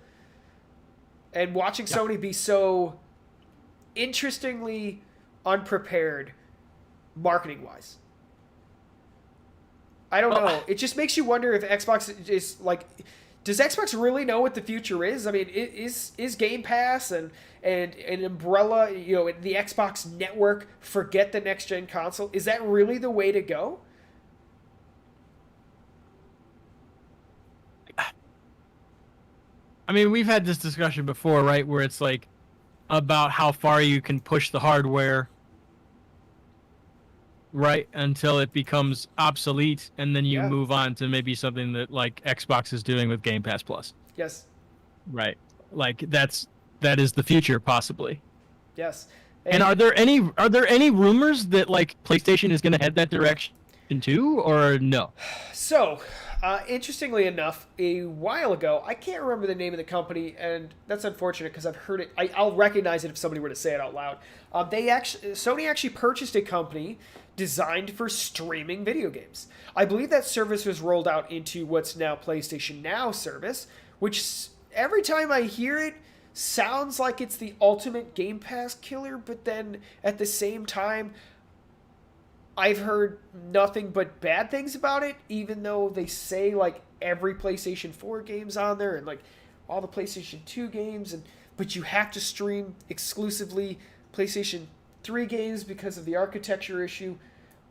and watching Yeah. Sony be so interestingly unprepared marketing wise. I don't know. It just makes you wonder if Xbox is like, does Xbox really know what the future is? I mean, is Game Pass and an umbrella, the Xbox network, forget the next gen console? Is that really the way to go? I mean, we've had this discussion before, right? Where it's like about how far you can push the hardware, right, until it becomes obsolete, and then you Yeah. move on to maybe something that like Xbox is doing with Game Pass Plus. Yes. Right. Like that is the future possibly. Yes. And are there any rumors that like PlayStation is going to head that direction too, or no? So, interestingly enough, a while ago, I can't remember the name of the company, and that's unfortunate because I've heard it. I'll recognize it if somebody were to say it out loud. Sony actually purchased a company designed for streaming video games. I believe that service was rolled out into what's now PlayStation Now service, which every time I hear it sounds like it's the ultimate Game Pass killer, but then at the same time, I've heard nothing but bad things about it, even though they say like every PlayStation 4 game's on there and like all the PlayStation 2 games, but you have to stream exclusively PlayStation 3 games because of the architecture issue.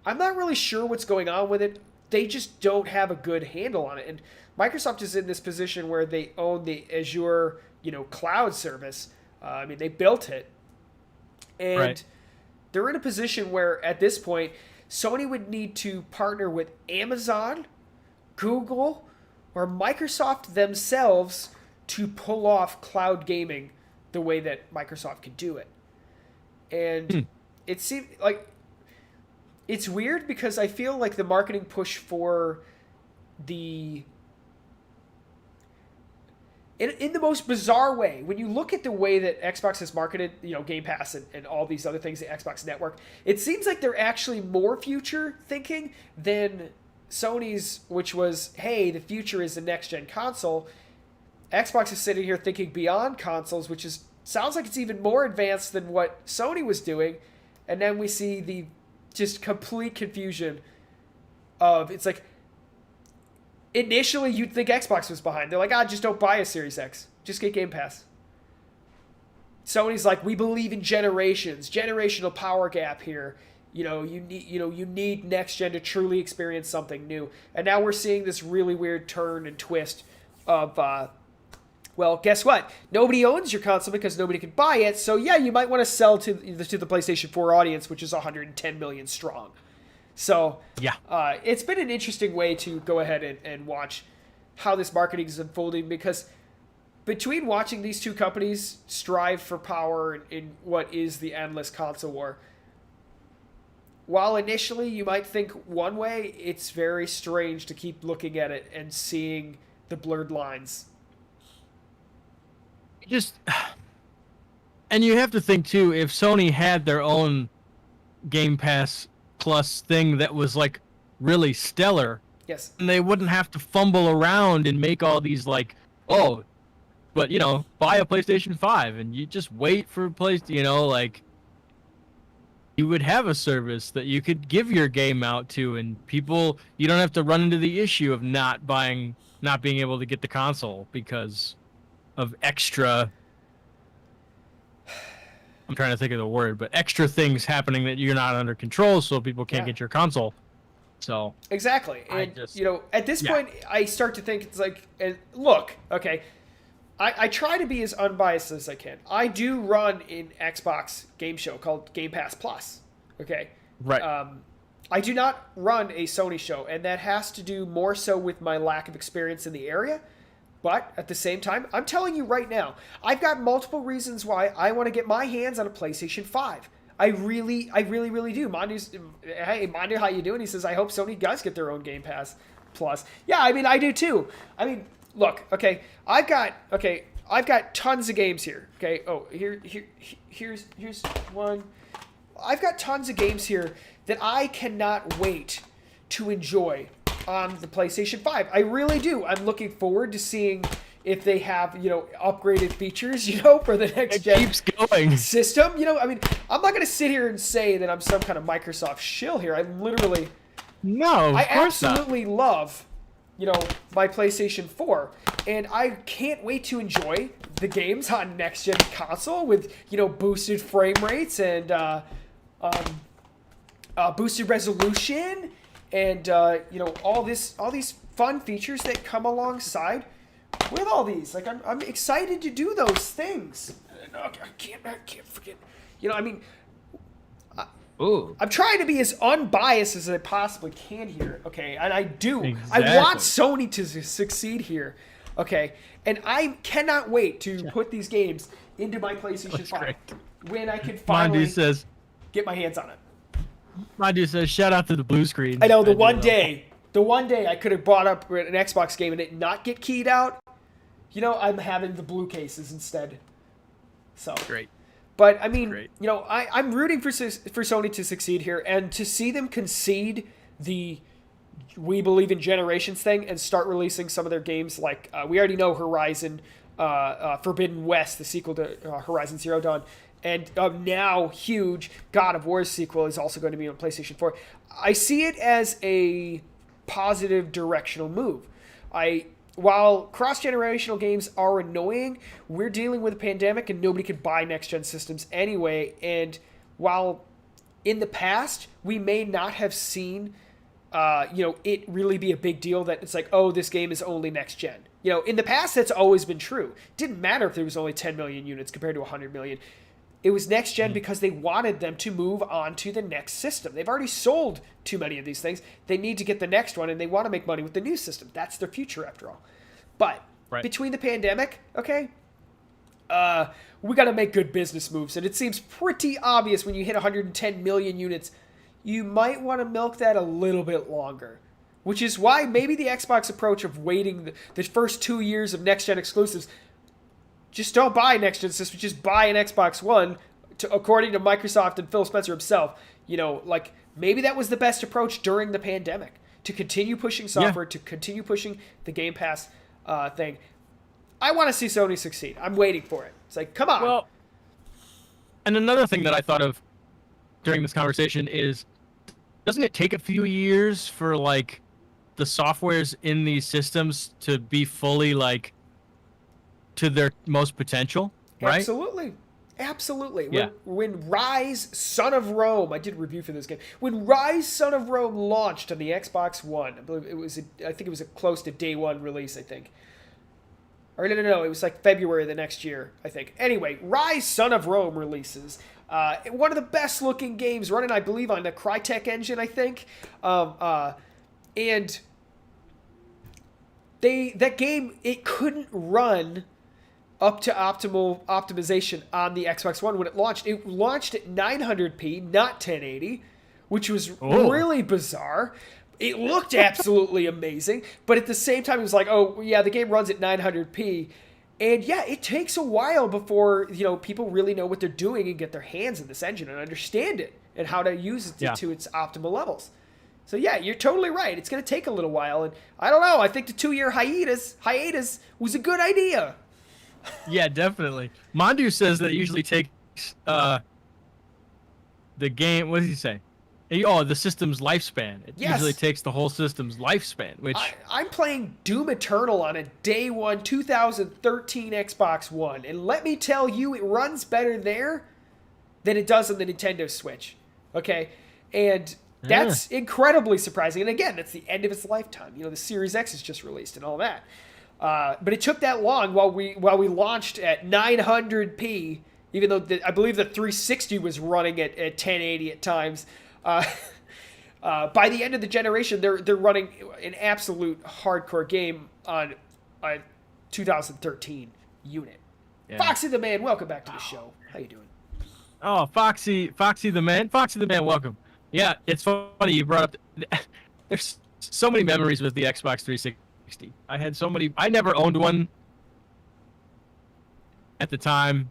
I'm not really sure what's going on with it. They just don't have a good handle on it. And Microsoft is in this position where they own the Azure, cloud service. I mean, they built it. And Right. they're in a position where at this point Sony would need to partner with Amazon, Google, or Microsoft themselves to pull off cloud gaming the way that Microsoft could do it. And it seems like it's weird because I feel like the marketing push for the in the most bizarre way, when you look at the way that Xbox has marketed, Game Pass and all these other things, the Xbox Network, it seems like they're actually more future thinking than Sony's, which was, hey, the future is the next gen console. Xbox is sitting here thinking beyond consoles, which sounds like it's even more advanced than what Sony was doing. And then we see the just complete confusion of, it's like, initially, you'd think Xbox was behind. They're like, just don't buy a Series X. Just get Game Pass. Sony's like, we believe in generations, generational power gap here. You need next gen to truly experience something new. And now we're seeing this really weird turn and twist of, well, guess what? Nobody owns your console because nobody can buy it. So yeah, you might want to sell to the PlayStation 4 audience, which is 110 million strong. So Yeah. It's been an interesting way to go ahead and watch how this marketing is unfolding, because between watching these two companies strive for power in what is the endless console war, while initially you might think one way, it's very strange to keep looking at it and seeing the blurred lines. And you have to think too, if Sony had their own Game Pass Plus thing that was like really stellar, Yes. and they wouldn't have to fumble around and make all these like, oh, but buy a PlayStation 5 and you just wait for like you would have a service that you could give your game out to, and people, you don't have to run into the issue of not being able to get the console because of extra, I'm trying to think of the word, but extra things happening that you're not under control, so people can't get your console. So exactly, and at this Yeah. point, I start to think it's like, and look, okay, I try to be as unbiased as I can. I do run an Xbox game show called Game Pass Plus. Okay, right. I do not run a Sony show, and that has to do more so with my lack of experience in the area. But at the same time, I'm telling you right now, I've got multiple reasons why I want to get my hands on a PlayStation 5. I really do. Mandu's, hey, Mandu, how you doing? He says, I hope Sony does get their own Game Pass Plus. Yeah, I mean, I do too. I mean, look, okay, I've got tons of games here. Okay, here's one. I've got tons of games here that I cannot wait to enjoy on the PlayStation 5. I really do. I'm looking forward to seeing if they have, upgraded features, for the next It gen keeps going. system. I mean, I'm not going to sit here and say that I'm some kind of Microsoft shill here. No, I of course not. absolutely love, my PlayStation 4. And I can't wait to enjoy the games on next gen console with, boosted frame rates and boosted resolution and all these fun features that come alongside with all these. Like I'm excited to do those things. I can't forget. Ooh. I'm trying to be as unbiased as I possibly can here, okay? And I do. Exactly. I want Sony to succeed here, okay? And I cannot wait to put these games into my PlayStation 5 great. when I can finally get my hands on it. My dude says, shout out to the blue screen. I know the one day I could have brought up an Xbox game and it not get keyed out. I'm having the blue cases instead. So Great. But I mean, Great. I'm rooting for Sony to succeed here, and to see them concede the "we believe in generations" thing and start releasing some of their games. Like we already know Horizon Forbidden West, the sequel to Horizon Zero Dawn, and now huge God of War sequel is also going to be on PlayStation 4. I see it as a positive directional move. While cross-generational games are annoying, we're dealing with a pandemic and nobody could buy next-gen systems anyway. And while in the past we may not have seen, it really be a big deal that it's like, oh, this game is only next-gen. In the past that's always been true. It didn't matter if there was only 10 million units compared to 100 million. It was next-gen because they wanted them to move on to the next system. They've already sold too many of these things. They need to get the next one, and they want to make money with the new system. That's their future, after all. But between the pandemic, okay, we got to make good business moves. And it seems pretty obvious when you hit 110 million units, you might want to milk that a little bit longer. Which is why maybe the Xbox approach of waiting the first 2 years of next-gen exclusives, just don't buy next-gen systems, just buy an Xbox One, according to Microsoft and Phil Spencer himself. Maybe that was the best approach during the pandemic, to continue pushing software, to continue pushing the Game Pass thing. I want to see Sony succeed. I'm waiting for it. It's like, come on. Well, and another thing that I thought of during this conversation is, doesn't it take a few years for the softwares in these systems to be fully to their most potential, right? Absolutely. Yeah. When Rise Son of Rome, I did a review for this game. When Rise Son of Rome launched on the Xbox One, I think it was a close to day one release, I think. Or no, it was February of the next year, I think. Anyway, Rise Son of Rome releases. One of the best looking games running, I believe, on the Crytek engine, I think. And that game, it couldn't run up to optimal optimization on the Xbox One when it launched. It launched at 900p, not 1080, which was really bizarre. It looked absolutely amazing, but at the same time, it was like, oh, yeah, the game runs at 900p. And yeah, it takes a while before, people really know what they're doing and get their hands in this engine and understand it and how to use it to its optimal levels. So yeah, you're totally right. It's going to take a little while, and I don't know. I think the 2-year hiatus was a good idea. Yeah, definitely. Mandu says that it usually takes the game. What does he say? The system's lifespan. It usually takes the whole system's lifespan. Which I'm playing Doom Eternal on a day one 2013 Xbox One, and let me tell you, it runs better there than it does on the Nintendo Switch. Okay, and that's incredibly surprising. And again, that's the end of its lifetime. The Series X is just released and all that. But it took that long while we launched at 900p, even though I believe the 360 was running at 1080 at times. By the end of the generation, they're running an absolute hardcore game on a 2013 unit. Yeah. Foxy the Man, welcome back to the show. How you doing? Oh, Foxy the Man, welcome. Yeah, it's funny you brought up. There's so many memories with the Xbox 360. I had so many. I never owned one at the time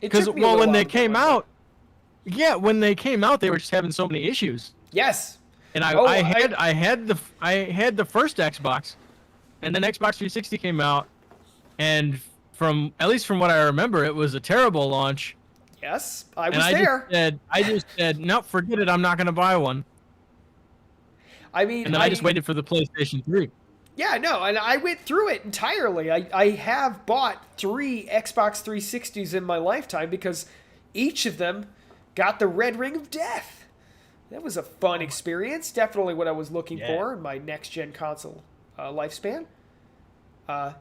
because when they came out, when they came out, they were just having so many issues. Yes. And I had the first Xbox, and then Xbox 360 came out, and from at least from what I remember, it was a terrible launch. Yes, I And was there. I just said, nope, forget it. I'm not going to buy one. I mean, And then I just waited for the PlayStation 3. yeah, no, and I went through it entirely. I have bought 3 Xbox 360s in my lifetime because each of them got the red ring of death. That was a fun experience. Definitely what I was looking Yeah. for in my next gen console lifespan.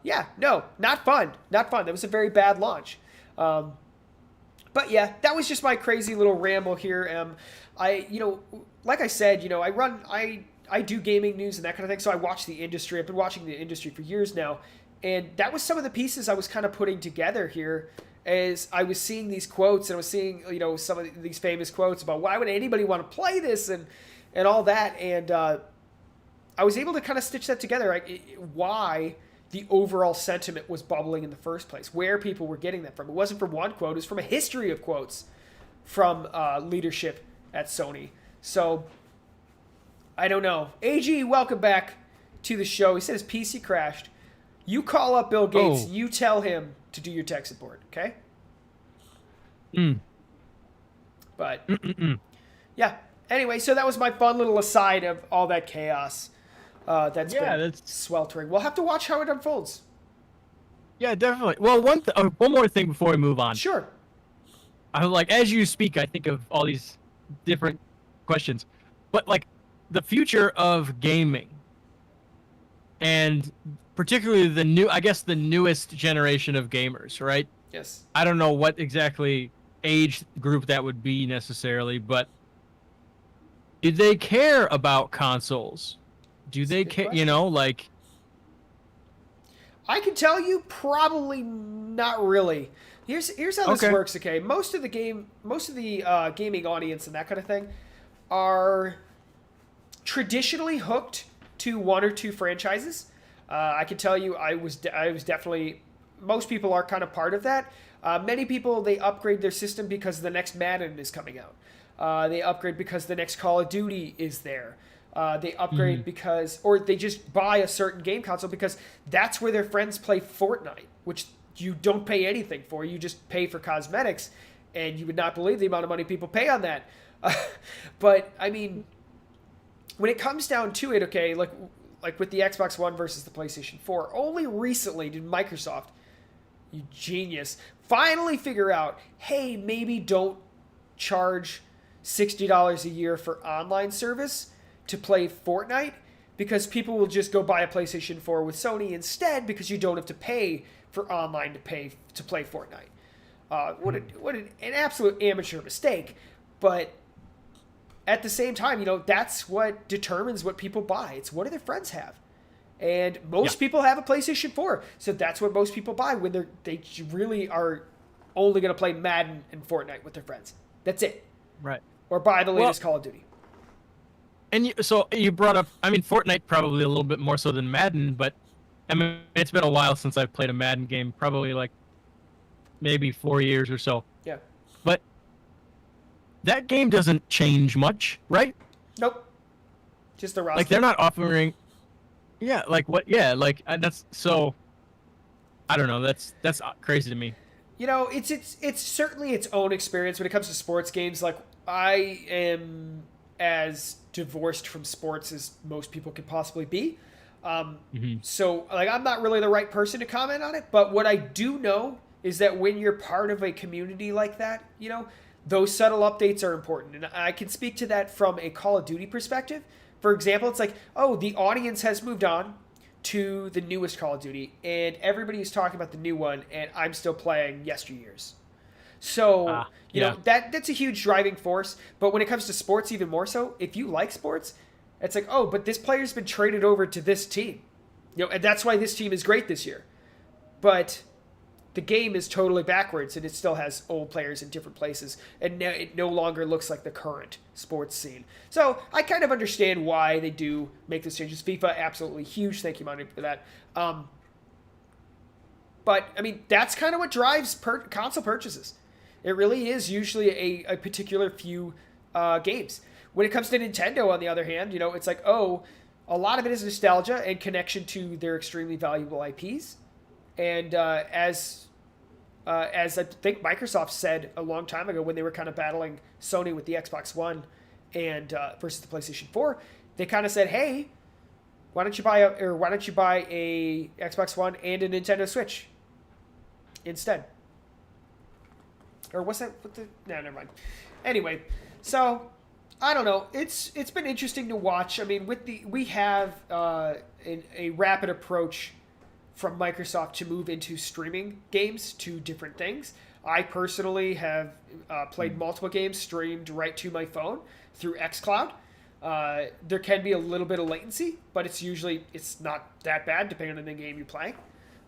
Yeah, no, not fun. Not fun. That was a very bad launch. But yeah, that was just my crazy little ramble here. Like I said, I do gaming news and that kind of thing. So I watch the industry. I've been watching the industry for years now, and that was some of the pieces I was kind of putting together here as I was seeing these quotes and I was seeing some of these famous quotes about why would anybody want to play this and all that, and I was able to kind of stitch that together. Why the overall sentiment was bubbling in the first place, where people were getting that from. It wasn't from one quote, it was from a history of quotes from leadership at Sony. So, I don't know. AG, welcome back to the show. He said his PC crashed. You call up Bill Gates, you tell him to do your tech support, okay? But, yeah. Anyway, so that was my fun little aside of all that chaos that's sweltering. We'll have to watch how it unfolds. Yeah, definitely. Well, one more thing before we move on. Sure. I like as you speak, I think of all these different questions, but like the future of gaming, and particularly the newest generation of gamers, right? Yes. I don't know what exactly age group that would be necessarily, but do they care about consoles? Do they care? Like. I can tell you, probably not really. Here's how this works. Okay, most of the gaming audience and that kind of thing are traditionally hooked to one or two franchises. I can tell you, I was definitely. Most people are kind of part of that. Many people, they upgrade their system because the next Madden is coming out. They upgrade because the next Call of Duty is there. They upgrade because, or they just buy a certain game console because that's where their friends play Fortnite, which you don't pay anything for. You just pay for cosmetics, and you would not believe the amount of money people pay on that. But I mean, when it comes down to it, okay, like with the Xbox One versus the PlayStation 4, only recently did Microsoft, you genius, finally figure out, hey, maybe don't charge $60 a year for online service to play Fortnite, because people will just go buy a PlayStation 4 with Sony instead because you don't have to pay for online to play Fortnite. What an absolute amateur mistake. But at the same time, that's what determines what people buy. It's what do their friends have. And most people have a PlayStation 4. So that's what most people buy when they really are only going to play Madden and Fortnite with their friends. That's it. Right. Or buy the latest Call of Duty. And so you brought up, I mean, Fortnite probably a little bit more so than Madden, but I mean, it's been a while since I've played a Madden game, probably like maybe 4 years or so. Yeah. But that game doesn't change much, right? Nope. Just the roster. Like they're not offering, that's so. I don't know. That's crazy to me. It's certainly its own experience when it comes to sports games. Like I am as divorced from sports as most people could possibly be. So like I'm not really the right person to comment on it, but what I do know is that when you're part of a community like that, those subtle updates are important. And I can speak to that from a Call of Duty perspective. For example, it's like, oh, the audience has moved on to the newest Call of Duty, and everybody is talking about the new one, and I'm still playing yesteryears. So, that's a huge driving force. But when it comes to sports, even more so, if you like sports, it's like, oh, but this player's been traded over to this team. And that's why this team is great this year. But the game is totally backwards, and it still has old players in different places, and it no longer looks like the current sports scene. So I kind of understand why they do make those changes. FIFA, absolutely huge. Thank you, Monty, for that. But, I mean, that's kind of what drives console purchases. It really is usually a particular few games. When it comes to Nintendo, on the other hand, it's like, oh, a lot of it is nostalgia and connection to their extremely valuable IPs. And as I think Microsoft said a long time ago when they were kind of battling Sony with the Xbox One and versus the PlayStation 4, they kind of said, "Hey, why don't you buy a Xbox One and a Nintendo Switch instead?" Or what's that? No, never mind. Anyway, so I don't know. It's been interesting to watch. I mean, we have a rapid approach from Microsoft to move into streaming games to different things. I personally have played multiple games streamed right to my phone through xCloud. There can be a little bit of latency, but it's not that bad depending on the game you play.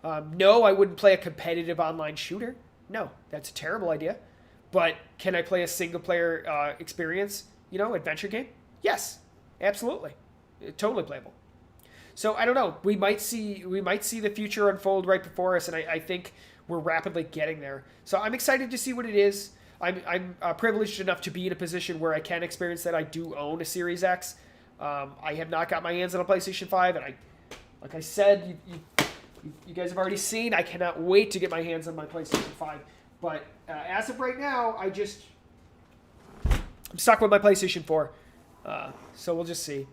No, I wouldn't play a competitive online shooter. No, that's a terrible idea. But can I play a single player experience, adventure game? Yes, absolutely, totally playable. So I don't know. We might see the future unfold right before us, and I think we're rapidly getting there. So I'm excited to see what it is. I'm privileged enough to be in a position where I can experience that. I do own a Series X. I have not got my hands on a PlayStation 5, and like I said, you guys have already seen. I cannot wait to get my hands on my PlayStation 5. But as of right now, I'm stuck with my PlayStation 4. So we'll just see.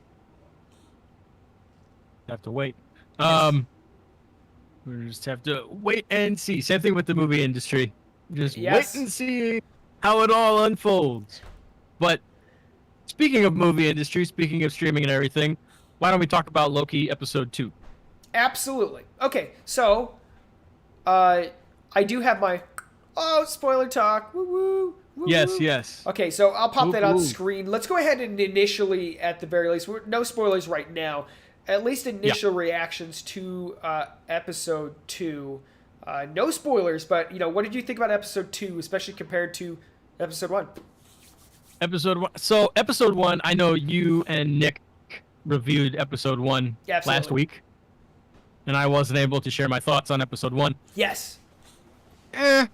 Have to wait. We just have to wait and see. Same thing with the movie industry. Just wait and see how it all unfolds. But speaking of movie industry, speaking of streaming and everything, why don't we talk about Loki episode 2? Absolutely. Okay, so I do have my spoiler talk. Woo woo. Yes. Okay, so I'll pop that on screen. Let's go ahead and initially, at the very least, no spoilers right now. At least initial reactions to episode 2. No spoilers, but what did you think about episode 2, especially compared to episode 1? Episode 1. So episode 1, I know you and Nick reviewed episode 1 last week, and I wasn't able to share my thoughts on episode 1. Yes. I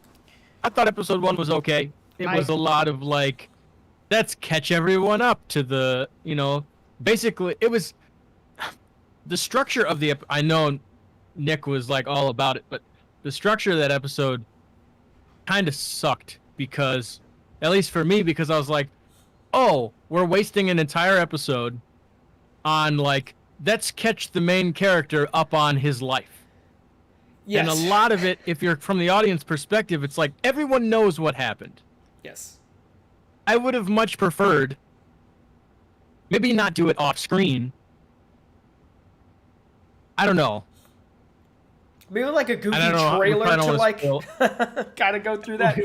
thought episode 1 was okay. It was a lot of let's catch everyone up to the, basically it was the structure of the I know Nick was all about it, but the structure of that episode kind of sucked because, at least for me, because I was like, oh, we're wasting an entire episode on let's catch the main character up on his life. Yes. And a lot of it, if you're from the audience perspective, it's everyone knows what happened. Yes. I would have much preferred maybe not do it off screen. I don't know. Maybe a goofy trailer to kind of go through that.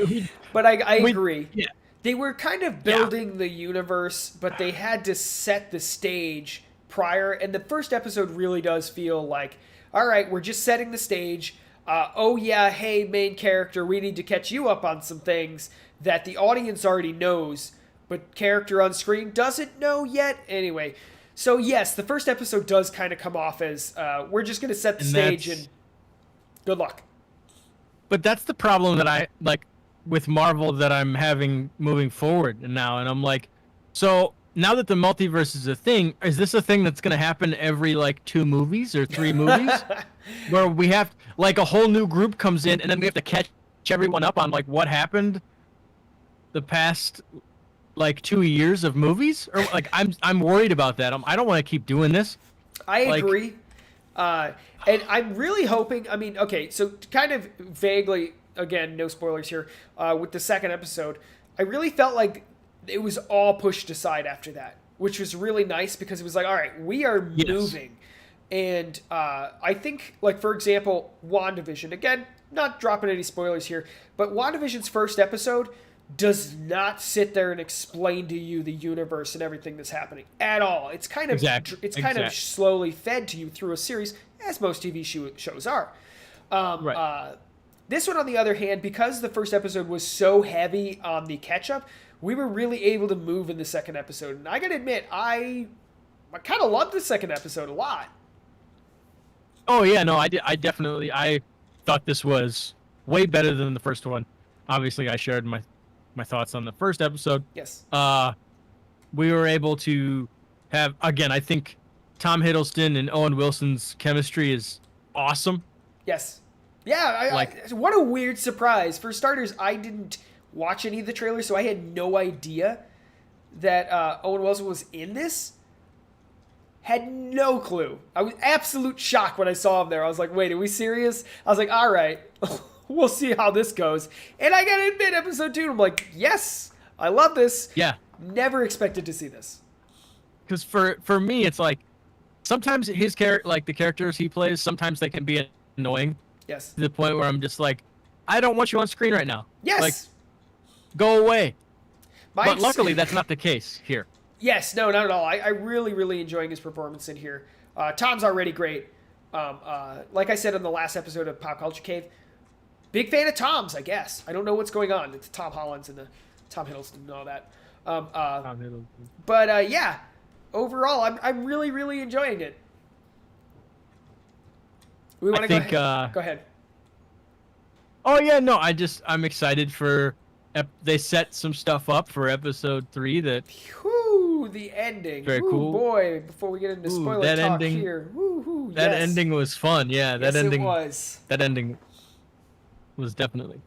But I agree. Yeah. They were kind of building the universe, but they had to set the stage prior. And the first episode really does feel all right, we're just setting the stage. Hey, main character, we need to catch you up on some things that the audience already knows, but character on screen doesn't know yet. Anyway, so yes, the first episode does kind of come off as we're just going to set the stage and good luck. But that's the problem that I with Marvel that I'm having moving forward now, and I'm so now that the multiverse is a thing, is this a thing that's going to happen every 2 movies or 3 movies, where we have a whole new group comes in and then we have to catch everyone up on what happened the past 2 years of movies? Or I'm worried about that. I don't want to keep doing this. I agree. And I'm really hoping, okay, so kind of vaguely, again, no spoilers here, with the second episode, I really felt like it was all pushed aside after that, which was really nice because it was all right, we are moving. And I think, for example, WandaVision, again, not dropping any spoilers here, but WandaVision's first episode does not sit there and explain to you the universe and everything that's happening at all. It's kind of kind of slowly fed to you through a series, as most TV shows are. This one, on the other hand, because the first episode was so heavy on the catch-up, we were really able to move in the second episode. And I gotta admit, I kind of loved the second episode a lot. Oh, yeah, no, I definitely thought this was way better than the first one. Obviously, I shared my thoughts on the first episode. Yes. We were able to have, again, I think Tom Hiddleston and Owen Wilson's chemistry is awesome. Yes. Yeah, Like, what a weird surprise. For starters, I didn't watch any of the trailers, so I had no idea that Owen Wilson was in this. Had no clue. I was absolute shock when I saw him there. I was like, wait, are we serious? I was like, all right, we'll see how this goes. And I gotta admit, episode 2, I'm like, yes, I love this. yeah, Never expected to see this. because for me, it's like sometimes his character, like the characters he plays, sometimes they can be annoying Yes. to the point where I'm just like, I don't want you on screen right now. Yes. Like, go away. My But luckily, that's not the case here. Yes, no, not at all. I really, really enjoying his performance in here. Tom's already great. Like I said in the last episode of Pop Culture Cave, big fan of Tom's, I guess. I don't know what's going on. It's Tom Holland's and the Tom Hiddleston and all that. But yeah, overall, I'm really, really enjoying it. We want to go ahead. Go ahead. Oh yeah, no, I'm excited for. They set some stuff up for episode 3 that. Whew, the ending. Very cool. Boy, before we get into spoiler that talk ending, here. Woo-hoo, that yes. ending was fun. Yeah, that yes, ending. It was. That ending was definitely.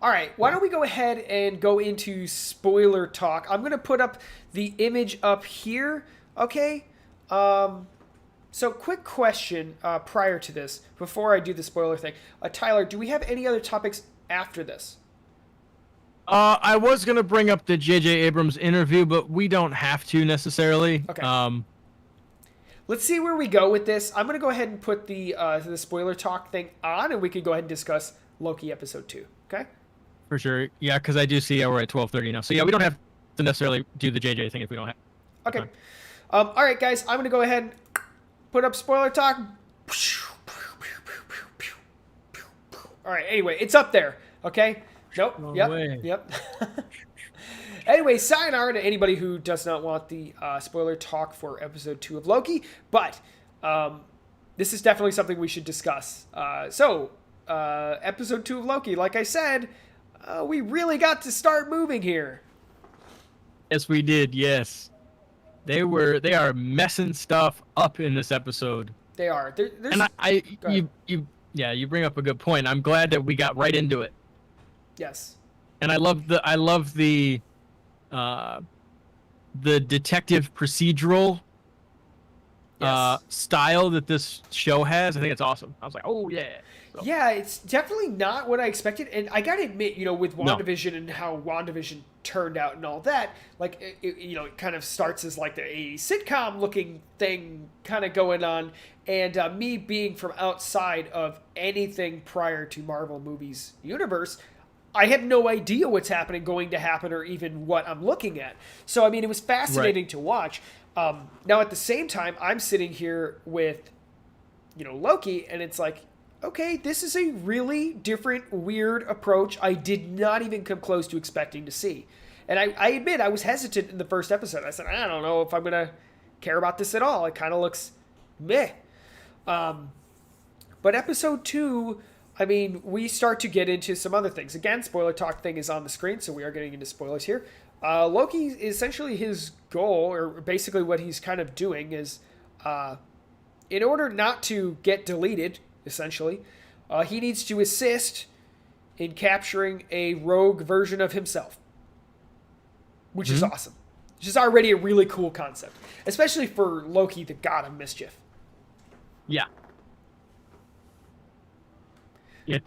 All right, why don't we go ahead and go into spoiler talk? I'm going to put up the image up here, okay? So quick question prior to this, before I do the spoiler thing. Tyler, do we have any other topics after this? I was gonna bring up the J.J. Abrams interview, but we don't have to necessarily. Okay. Let's see where we go with this. I'm gonna go ahead and put the spoiler talk thing on, and we can go ahead and discuss Loki episode 2. Okay. For sure. Yeah, because I do see we're at 12:30 now. So yeah, we don't have to necessarily do the J.J. thing if we don't have. Okay. All right, guys. I'm gonna go ahead and put up spoiler talk. All right. Anyway, it's up there. Okay. Nope. No yep. way. Yep. Anyway, sayonara to anybody who does not want the spoiler talk for episode 2 of Loki, but this is definitely something we should discuss. Episode 2 of Loki, like I said, we really got to start moving here. Yes, we did. Yes, they are messing stuff up in this episode. They are. And you bring up a good point. I'm glad that we got right into it. Yes. And I love the detective procedural style that this show has. I think it's awesome. I was like, oh yeah. So. Yeah, it's definitely not what I expected, and I gotta admit, with WandaVision and how WandaVision turned out and all that, like it kind of starts as like a sitcom looking thing kind of going on, and me being from outside of anything prior to Marvel movies universe, I have no idea what's going to happen, or even what I'm looking at. So, I mean, it was fascinating to watch. Now, at the same time, I'm sitting here with, Loki, and it's like, okay, this is a really different, weird approach I did not even come close to expecting to see. And I admit, I was hesitant in the first episode. I said, I don't know if I'm going to care about this at all. It kind of looks meh. But episode 2... I mean, we start to get into some other things. Again, spoiler talk thing is on the screen, so we are getting into spoilers here. Loki, essentially his goal, or basically what he's kind of doing is, in order not to get deleted, essentially, he needs to assist in capturing a rogue version of himself. Which is awesome. Which is already a really cool concept. Especially for Loki, the god of mischief. Yeah. It's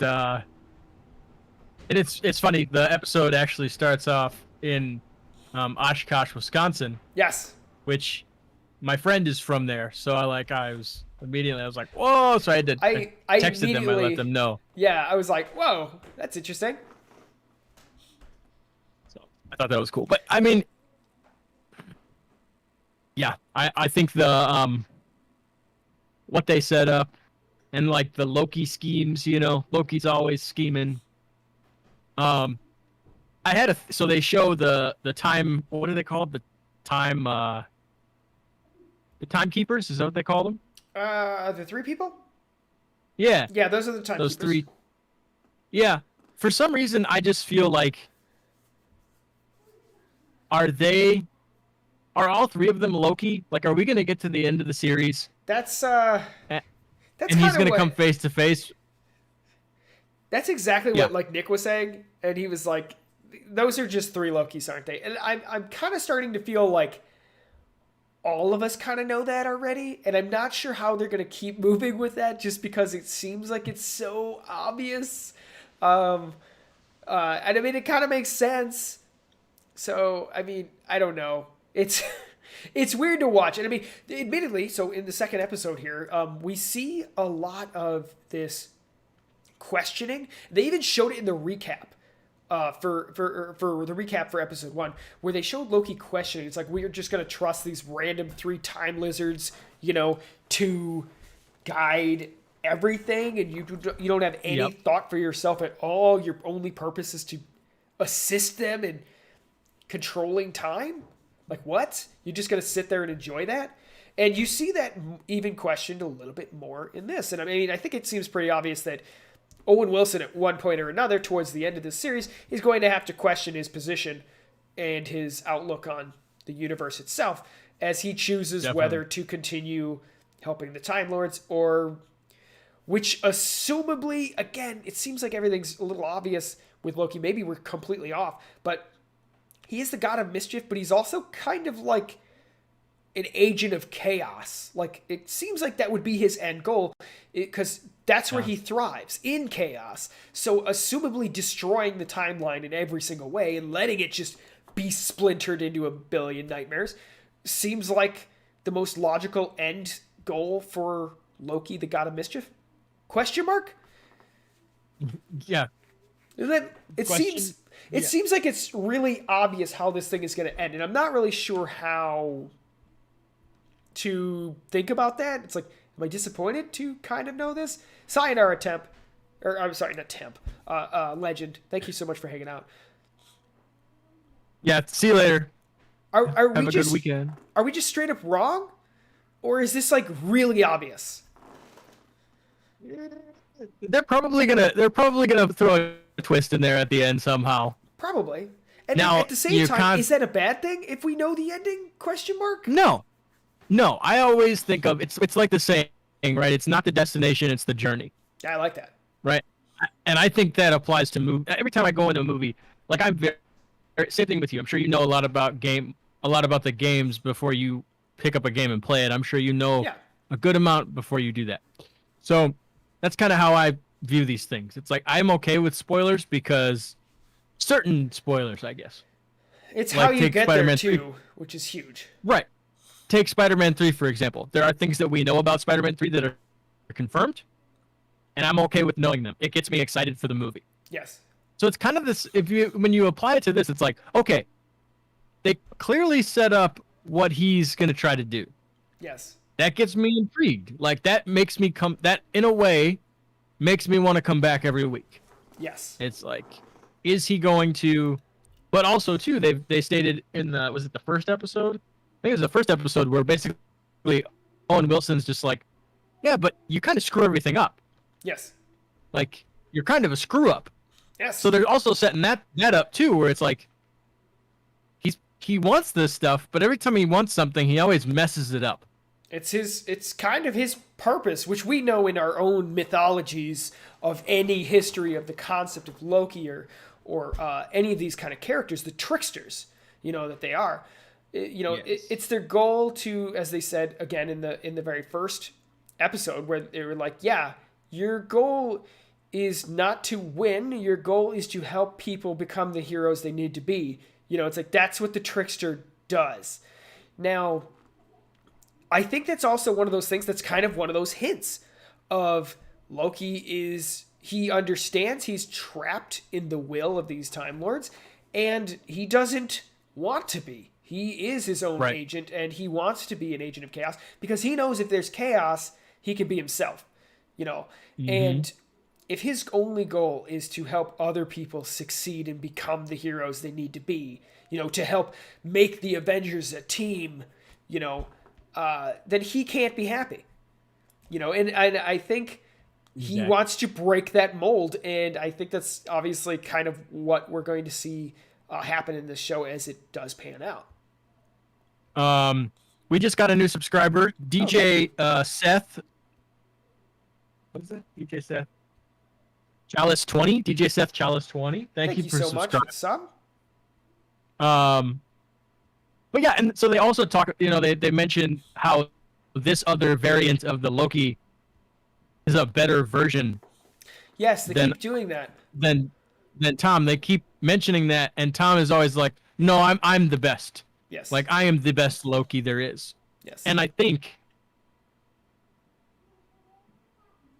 funny. The episode actually starts off in Oshkosh, Wisconsin. Yes. Which my friend is from there, so I was like, whoa! So I texted them. I let them know. Yeah, I was like, whoa, that's interesting. So I thought that was cool. But I mean, yeah, I think the what they set up. And like the Loki schemes, Loki's always scheming. So they show the time. What are they called? The timekeepers. Is that what they call them? The 3 people. Yeah. Yeah, those are the timekeepers. Those 3. Yeah. For some reason, I just feel like are all 3 of them Loki? Like, are we gonna get to the end of the series? That's and he's going to come face to face. That's exactly Yeah. what like Nick was saying, and he was like, "Those are just three Lokis, aren't they?" And I'm kind of starting to feel like all of us kind of know that already, and I'm not sure how they're gonna keep moving with that, just because it seems like it's so obvious. Um, and I mean, it kind of makes sense. So I mean, I don't know. It's it's weird to watch, and I mean, admittedly, so in the second episode here, we see a lot of this questioning. They even showed it in the recap. For the recap for episode 1, where they showed Loki questioning. It's like, we're just gonna trust these random 3 time lizards, to guide everything, and you don't have any Yep. thought for yourself at all. Your only purpose is to assist them in controlling time. Like, what? You're just gonna sit there and enjoy that? And you see that even questioned a little bit more in this. And I mean, I think it seems pretty obvious that Owen Wilson, at one point or another, towards the end of this series, is going to have to question his position and his outlook on the universe itself, as he chooses Definitely. whether to continue helping the Time Lords, or which, assumably, again, it seems like everything's a little obvious with Loki. Maybe we're completely off, but he is the god of mischief, but he's also kind of like an agent of chaos. Like, it seems like that would be his end goal, because that's where he thrives, in chaos. So assumably destroying the timeline in every single way and letting it just be splintered into a billion nightmares seems like the most logical end goal for Loki, the god of mischief. Question mark? Yeah. It seems it seems like it's really obvious how this thing is going to end, and I'm not really sure how to think about that. It's like, am I disappointed to kind of know this? Sayonara, Temp. Or, I'm sorry, not Temp. Legend. Thank you so much for hanging out. Yeah. See you later. Are Have we a just good weekend. are we just straight up wrong? Or is this like really obvious? They're probably gonna throw a twist in there at the end somehow. Probably. And Now, at the same you time, is that a bad thing if we know the ending? Question mark? No, no. I always think of it's like the saying, right? It's not the destination, it's the journey, I like that. right? And I think that applies to movie. Every time I go into a movie, like I'm very same thing with you. I'm sure you know a lot about the games before you pick up a game and play it. I'm sure you know Yeah. a good amount before you do that. So that's kind of how I view these things. It's like I'm okay with spoilers because certain spoilers, I guess. It's Like, how you take get there Spider-Man 3. too, which is huge. Right. Take Spider-Man 3 for example. There are things that we know about Spider-Man 3 that are confirmed, and I'm okay with knowing them. It gets me excited for the movie. Yes. So it's kind of this, when you apply it to this, it's like, okay, they clearly set up what he's going to try to do. Yes. That gets me intrigued. Like, that makes me that in a way makes me want to come back every week. Yes. It's like, is he going to, but also too, they stated in was it the first episode? I think it was the first episode where basically Owen Wilson's just like, yeah, but you kind of screw everything up. Yes. Like, you're kind of a screw up. Yes. So they're also setting that up too, where it's like he wants this stuff, but every time he wants something, he always messes it up. It's kind of his purpose, which we know in our own mythologies of any history of the concept of Loki, or any of these kind of characters, the tricksters, that they are. Yes. It's their goal to, as they said again in the very first episode, where they were like, yeah, your goal is not to win. Your goal is to help people become the heroes they need to be. It's like, that's what the trickster does. Now, I think that's also one of those things that's kind of one of those hints of Loki he understands he's trapped in the will of these Time Lords, and he doesn't want to be. He is his own Right. agent, and he wants to be an agent of chaos, because he knows if there's chaos, he can be himself. And if his only goal is to help other people succeed and become the heroes they need to be, to help make the Avengers a team, then he can't be happy. And I think he wants to break that mold, and I think that's obviously kind of what we're going to see happen in this show as it does pan out. We just got a new subscriber, DJ Seth. What is that? DJ Seth. Chalice 20, DJ Seth Chalice 20. Thank Thank you you for so much for subscribing. the sub. Um, but yeah, and so they also talk. They mention how this other variant of the Loki is a better version Yes, they than keep doing that. than than Tom. They keep mentioning that, and Tom is always like, "No, I'm the best. Yes. Like I am the best Loki there is." Yes. And I think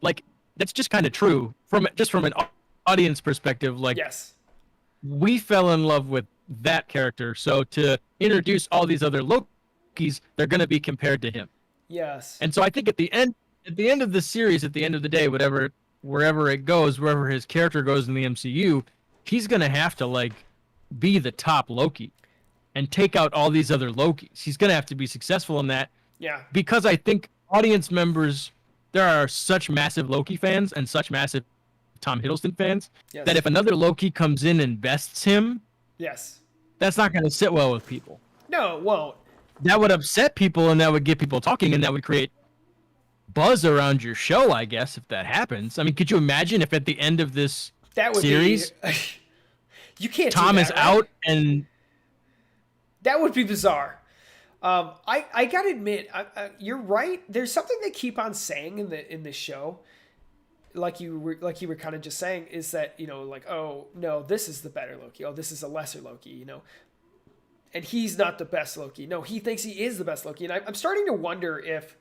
like that's just kind of true from an audience perspective. Like Yes. we fell in love with that character, so to introduce all these other Lokis, they're going to be compared to him. Yes. And so I think at the end of the series, at the end of the day, wherever it goes, wherever his character goes in the MCU, he's gonna have to like be the top Loki and take out all these other Lokis. He's gonna have to be successful in that Yeah. because I think audience members, there are such massive Loki fans and such massive Tom Hiddleston fans that Yes. if another Loki comes in and bests him, Yes. that's not gonna sit well with people. No, it won't. That would upset people and that would get people talking and that would create buzz around your show, I guess, if that happens. I mean, could you imagine if at the end of this That would series, be. You can't. Tom do that, is right? out and That would be bizarre. I gotta admit, you're right. There's something they keep on saying in this show, like you were kind of just saying, is that like, oh no, this is the better Loki. Oh, this is a lesser Loki. And he's not the best Loki. No, he thinks he is the best Loki. And I'm starting to wonder if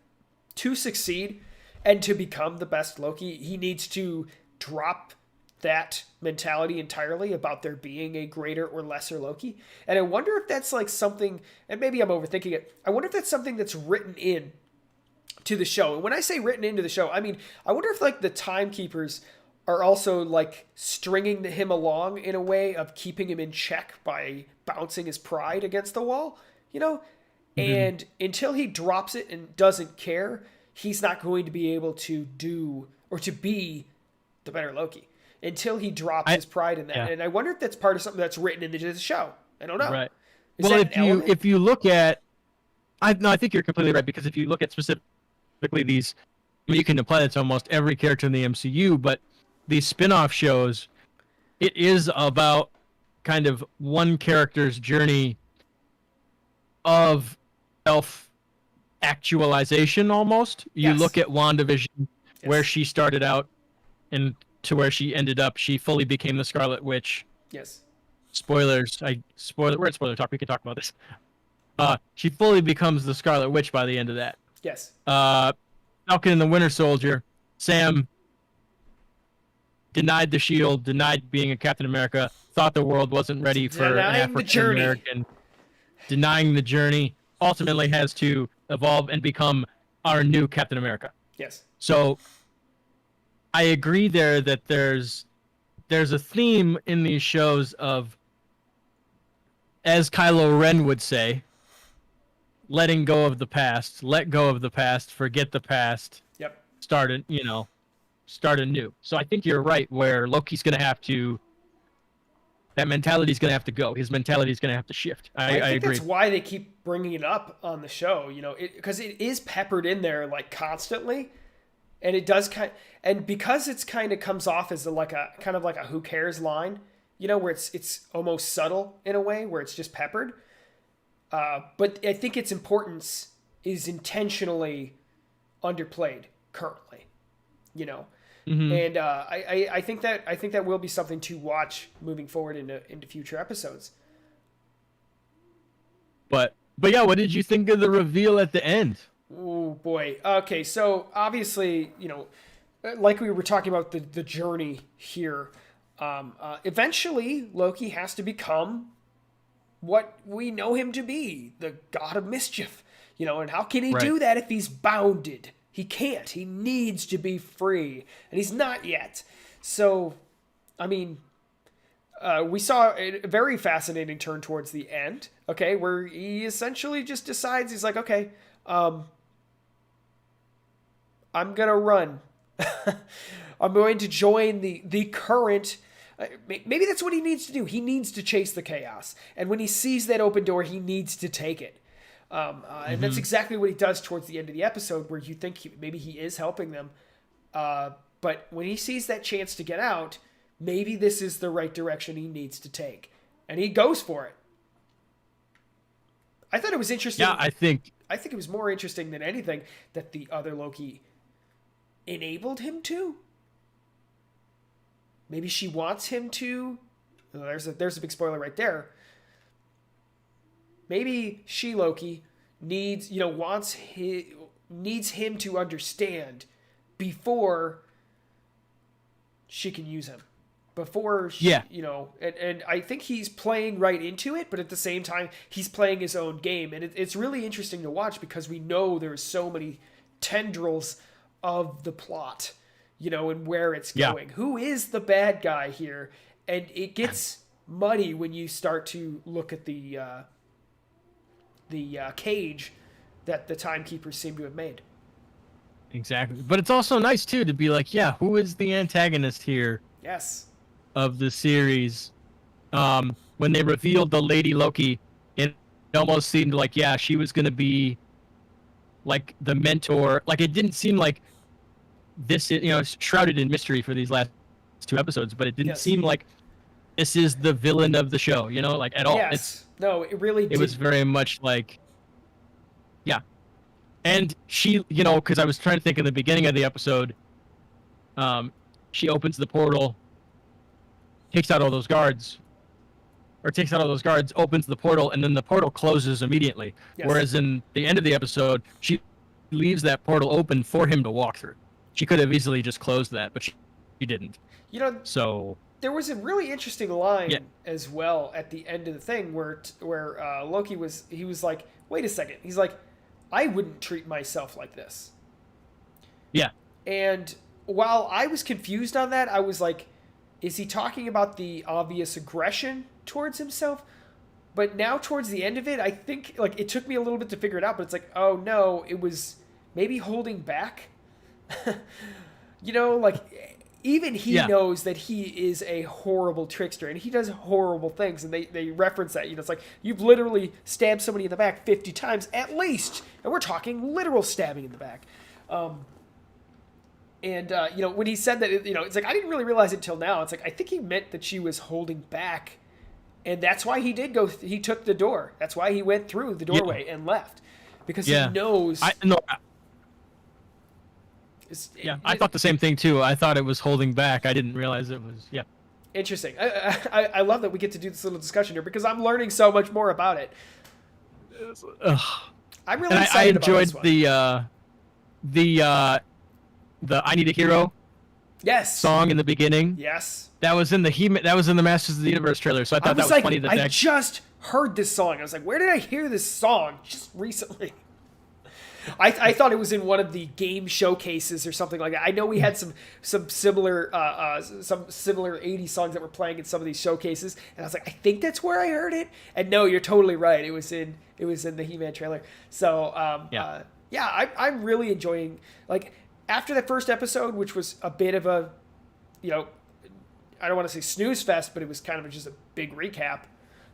to succeed and to become the best Loki, he needs to drop that mentality entirely about there being a greater or lesser Loki. And I wonder if that's like something, and maybe I'm overthinking it. I wonder if that's something that's written in to the show. And when I say written into the show, I mean, I wonder if like the timekeepers are also like stringing him along in a way of keeping him in check by bouncing his pride against the wall, you know? And until he drops it and doesn't care, he's not going to be able to do or to be the better Loki until he drops his pride in that. yeah. And I wonder if that's part of something that's written into the show. I don't know. right. Is Well, that an element? if you look at, I think you're completely right because if you look at specifically these, I mean, you can apply that to almost every character in the MCU, but these spin-off shows, it is about kind of one character's journey of self-actualization almost. You Yes. look at WandaVision, where Yes. she started out and to where she ended up. She fully became the Scarlet Witch. Yes. Spoilers. We're at spoiler talk. We can talk about this. She fully becomes the Scarlet Witch by the end of that. Yes. Falcon and the Winter Soldier. Sam denied the shield, denied being a Captain America, thought the world wasn't ready for an Denying the African journey. American. Denying the journey, ultimately has to evolve and become our new Captain America. Yes. So I agree there that there's a theme in these shows of, as Kylo Ren would say, letting go of the past, let go of the past, forget the past, Yep. start anew. So I think you're right where Loki's going to have to, that mentality is going to have to go. His mentality is going to have to shift. I think agree. that's why they keep bringing it up on the show, because it is peppered in there like constantly, and it does and because it's kind of comes off as like a kind of like a who cares line, where it's almost subtle in a way where it's just peppered. But I think its importance is intentionally underplayed currently, and I think that will be something to watch moving forward into future episodes. But yeah, what did you think of the reveal at the end? Oh boy. Okay, so obviously, like we were talking about the journey here. Eventually, Loki has to become what we know him to be, the god of mischief. And how can he do that if he's bounded? He can't. He needs to be free, and he's not yet. So, I mean, we saw a very fascinating turn towards the end, okay, where he essentially just decides, he's like, okay, I'm going to run. I'm going to join the current. Maybe that's what he needs to do. He needs to chase the chaos. And when he sees that open door, he needs to take it. And that's exactly what he does towards the end of the episode, where you think maybe he is helping them. But when he sees that chance to get out, maybe this is the right direction he needs to take. And he goes for it. I thought it was interesting. Yeah, I think it was more interesting than anything that the other Loki enabled him to. Maybe she wants him to. Oh, there's a big spoiler right there. Maybe she, Loki, needs him to understand before she can use him. Before she, and I think he's playing right into it, but at the same time, he's playing his own game. And it's really interesting to watch because we know there's so many tendrils of the plot, and where it's going. Yeah. Who is the bad guy here? And it gets muddy when you start to look at the cage that the timekeepers seem to have made. Exactly. But it's also nice, too, to be like, yeah, who is the antagonist here? Yes. Of the series. When they revealed the Lady Loki, it almost seemed like, yeah, she was going to be like the mentor. Like, it didn't seem like this, it's shrouded in mystery for these last 2 episodes, but it didn't seem like this is the villain of the show, like at all. Yes. No, it really did. It was very much like, yeah. And she, because I was trying to think in the beginning of the episode, she opens the portal, takes out all those guards, opens the portal, and then the portal closes immediately. Yes. Whereas in the end of the episode, she leaves that portal open for him to walk through. She could have easily just closed that, but she didn't. So there was a really interesting line as well at the end of the thing where Loki was like, wait a second. He's like, I wouldn't treat myself like this. Yeah. And while I was confused on that, I was like, is he talking about the obvious aggression towards himself? But now towards the end of it, I think like it took me a little bit to figure it out, but it's like, oh no, it was maybe holding back. Like even he knows that he is a horrible trickster and he does horrible things, and they reference that. It's like you've literally stabbed somebody in the back 50 times at least, and we're talking literal stabbing in the back. When he said that, it's like I didn't really realize it until now. It's like I think he meant that she was holding back, and that's why he did go. He took the door. That's why he went through the doorway and left, because he knows. I thought the same thing too. I thought it was holding back. I didn't realize it was. Yeah. Interesting. I love that we get to do this little discussion here because I'm learning so much more about it. I'm really excited about this one. I enjoyed the I Need a Hero song in the beginning. Yes. That was in the Masters of the Universe trailer, so I thought that was funny. I just heard this song. I was like, where did I hear this song just recently? I thought it was in one of the game showcases or something like that. I know we had some similar 80s songs that were playing in some of these showcases, and I was like, I think that's where I heard it. And no, you're totally right. It was in the He-Man trailer. So I'm really enjoying, like, after that first episode, which was a bit of a, I don't want to say snooze fest, but it was kind of just a big recap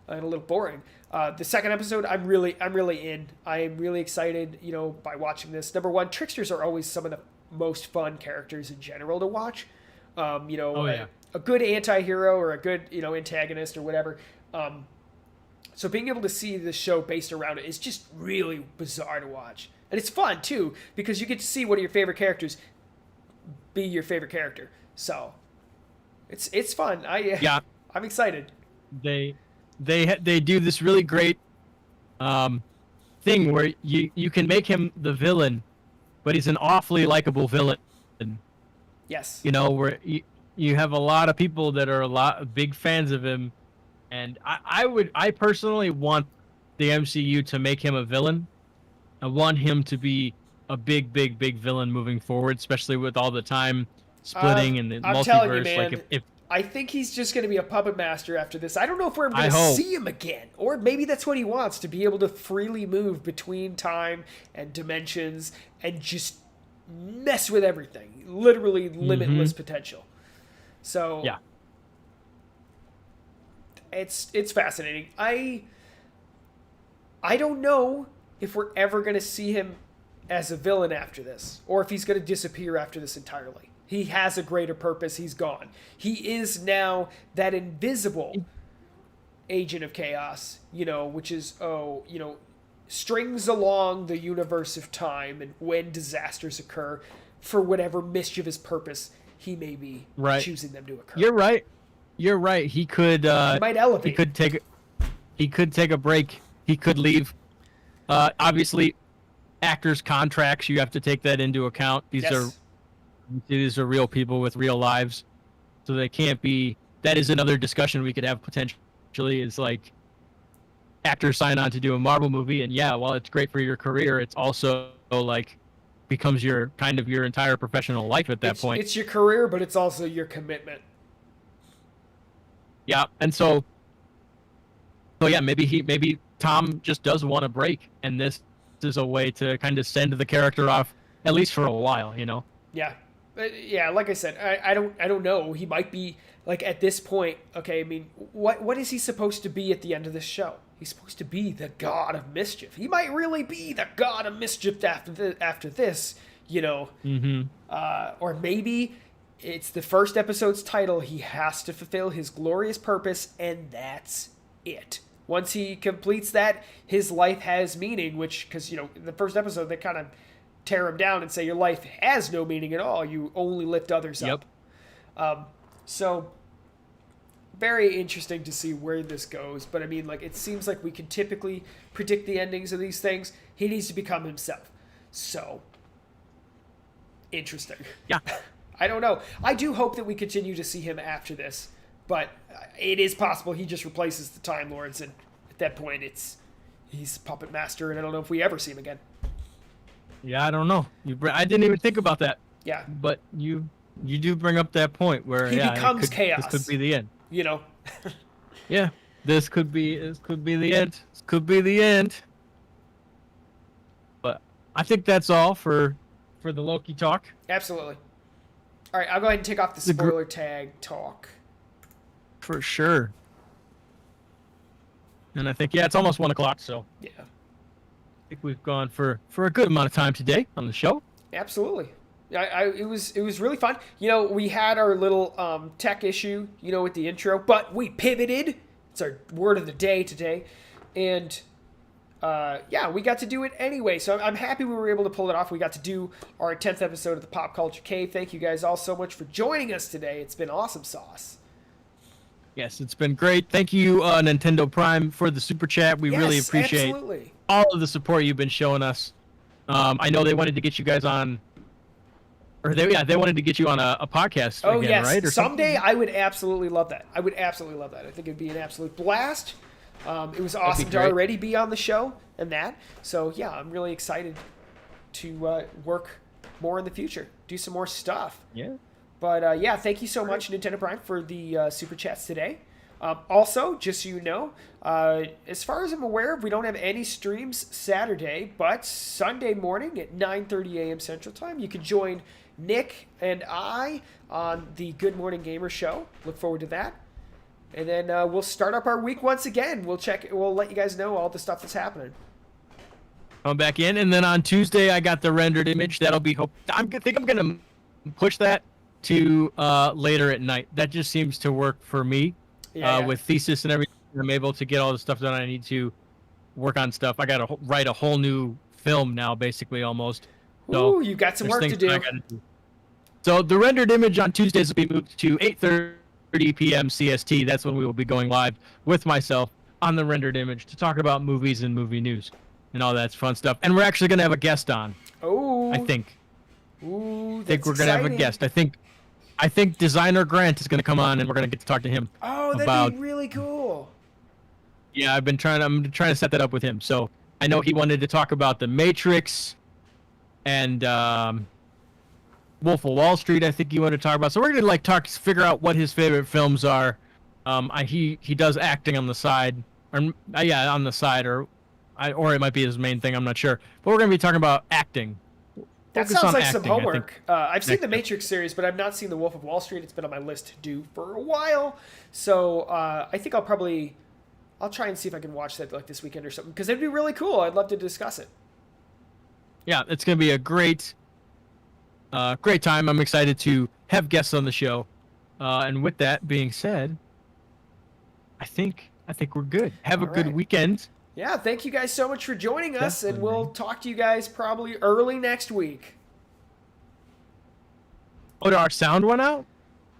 and a little boring. The second episode, I'm really in. I am really excited, by watching this. Number one, tricksters are always some of the most fun characters in general to watch. A good anti-hero or a good, antagonist or whatever. So being able to see this show based around it is just really bizarre to watch. And it's fun, too, because you get to see one of your favorite characters be your favorite character. So it's fun. I'm excited. They do this really great thing where you can make him the villain, but he's an awfully likable villain. Yes. Where you have a lot of people that are big fans of him, and I personally want the MCU to make him a villain. I want him to be a big villain moving forward, especially with all the time splitting and the multiverse. Telling you, man, I think he's just going to be a puppet master after this. I don't know if we're going to see him again. Or maybe that's what he wants, to be able to freely move between time and dimensions and just mess with everything. Literally limitless potential. So yeah, it's fascinating. I don't know if we're ever going to see him as a villain after this, or if he's going to disappear after this entirely. He has a greater purpose. He's gone. He is now that invisible agent of chaos, which is, strings along the universe of time and when disasters occur for whatever mischievous purpose he may be choosing them to occur. You're right. He could he might elevate. He could take a break. He could leave. Obviously, actors' contracts, you have to take that into account. These are real people with real lives, so they can't be. That is another discussion we could have potentially. Is like actors sign on to do a Marvel movie, and while it's great for your career, it's also like becomes your entire professional life at that point. It's your career, but it's also your commitment. Yeah, and so maybe Tom just does want a break, and this is a way to kind of send the character off at least for a while, Yeah. Like I said, I don't know. He might be like at this point. Okay, I mean, what is he supposed to be at the end of this show? He's supposed to be the god of mischief. He might really be the god of mischief after this, Mm-hmm. Or maybe it's the first episode's title. He has to fulfill his glorious purpose, and that's it. Once he completes that, his life has meaning. Because the first episode they kind of tear him down and say your life has no meaning at all. You only lift others up. So very interesting to see where this goes. But I mean, like, it seems like we can typically predict the endings of these things. He needs to become himself. So interesting. Yeah. I don't know. I do hope that we continue to see him after this, but it is possible he just replaces the Time Lords, and at that point he's puppet master, and I don't know if we ever see him again. Yeah, I don't know. I didn't even think about that. Yeah. But you do bring up that point where he becomes chaos. This could be the end. Yeah. This could be the end. This could be the end. But I think that's all for the Loki talk. Absolutely. All right, I'll go ahead and take off the spoiler tag talk. For sure. And I think it's almost 1:00, so yeah. I think we've gone for a good amount of time today on the show. Absolutely. It was really fun. We had our little tech issue, with the intro, but we pivoted. It's our word of the day today. And we got to do it anyway. So I'm happy we were able to pull it off. We got to do our 10th episode of the Pop Culture Cave. Thank you guys all so much for joining us today. It's been awesome sauce. Yes, it's been great. Thank you, Nintendo Prime, for the super chat. We really appreciate all of the support you've been showing us. I know they wanted to get you guys on, or they wanted to get you on a podcast again, right? Or someday something? I would absolutely love that. I think it'd be an absolute blast. It was awesome to already be on the show and that. So, I'm really excited to work more in the future, do some more stuff. Yeah. But, thank you so much, Nintendo Prime, for the super chats today. Also, just so you know, as far as I'm aware, we don't have any streams Saturday, but Sunday morning at 9:30 a.m. Central Time, you can join Nick and I on the Good Morning Gamer show. Look forward to that. And then we'll start up our week once again. We'll let you guys know all the stuff that's happening. Come back in, and then on Tuesday I got the rendered image. That'll be I think I'm gonna push that to later at night. That just seems to work for me. With thesis and everything. I'm able to get all the stuff done I need to work on stuff. I got to write a whole new film now, basically, almost. So you got some work to do. So the rendered image on Tuesdays will be moved to 8:30 p.m. CST. That's when we will be going live with myself on the rendered image to talk about movies and movie news and all that fun stuff. And we're actually going to have a guest on. Oh. I think. Ooh, I think we're going to have a guest. I think designer Grant is going to come on, and we're going to get to talk to him. Oh, that'd be really cool. Yeah, I'm trying to set that up with him. So I know he wanted to talk about The Matrix and Wolf of Wall Street. I think he wanted to talk about. So we're going to figure out what his favorite films are. He does acting on the side, on the side, or it might be his main thing. I'm not sure. But we're going to be talking about acting. That sounds like some homework. I've seen the Matrix series, but I've not seen the Wolf of Wall Street. It's been on my list to do for a while. So I think I'll try and see if I can watch that this weekend or something, because it'd be really cool. I'd love to discuss it. Yeah, it's going to be a great time. I'm excited to have guests on the show. And with that being said, I think we're good. Have a All good right. weekend. Yeah, thank you guys so much for joining us, and Definitely. we'll talk to you guys probably early next week. Oh, our sound went out?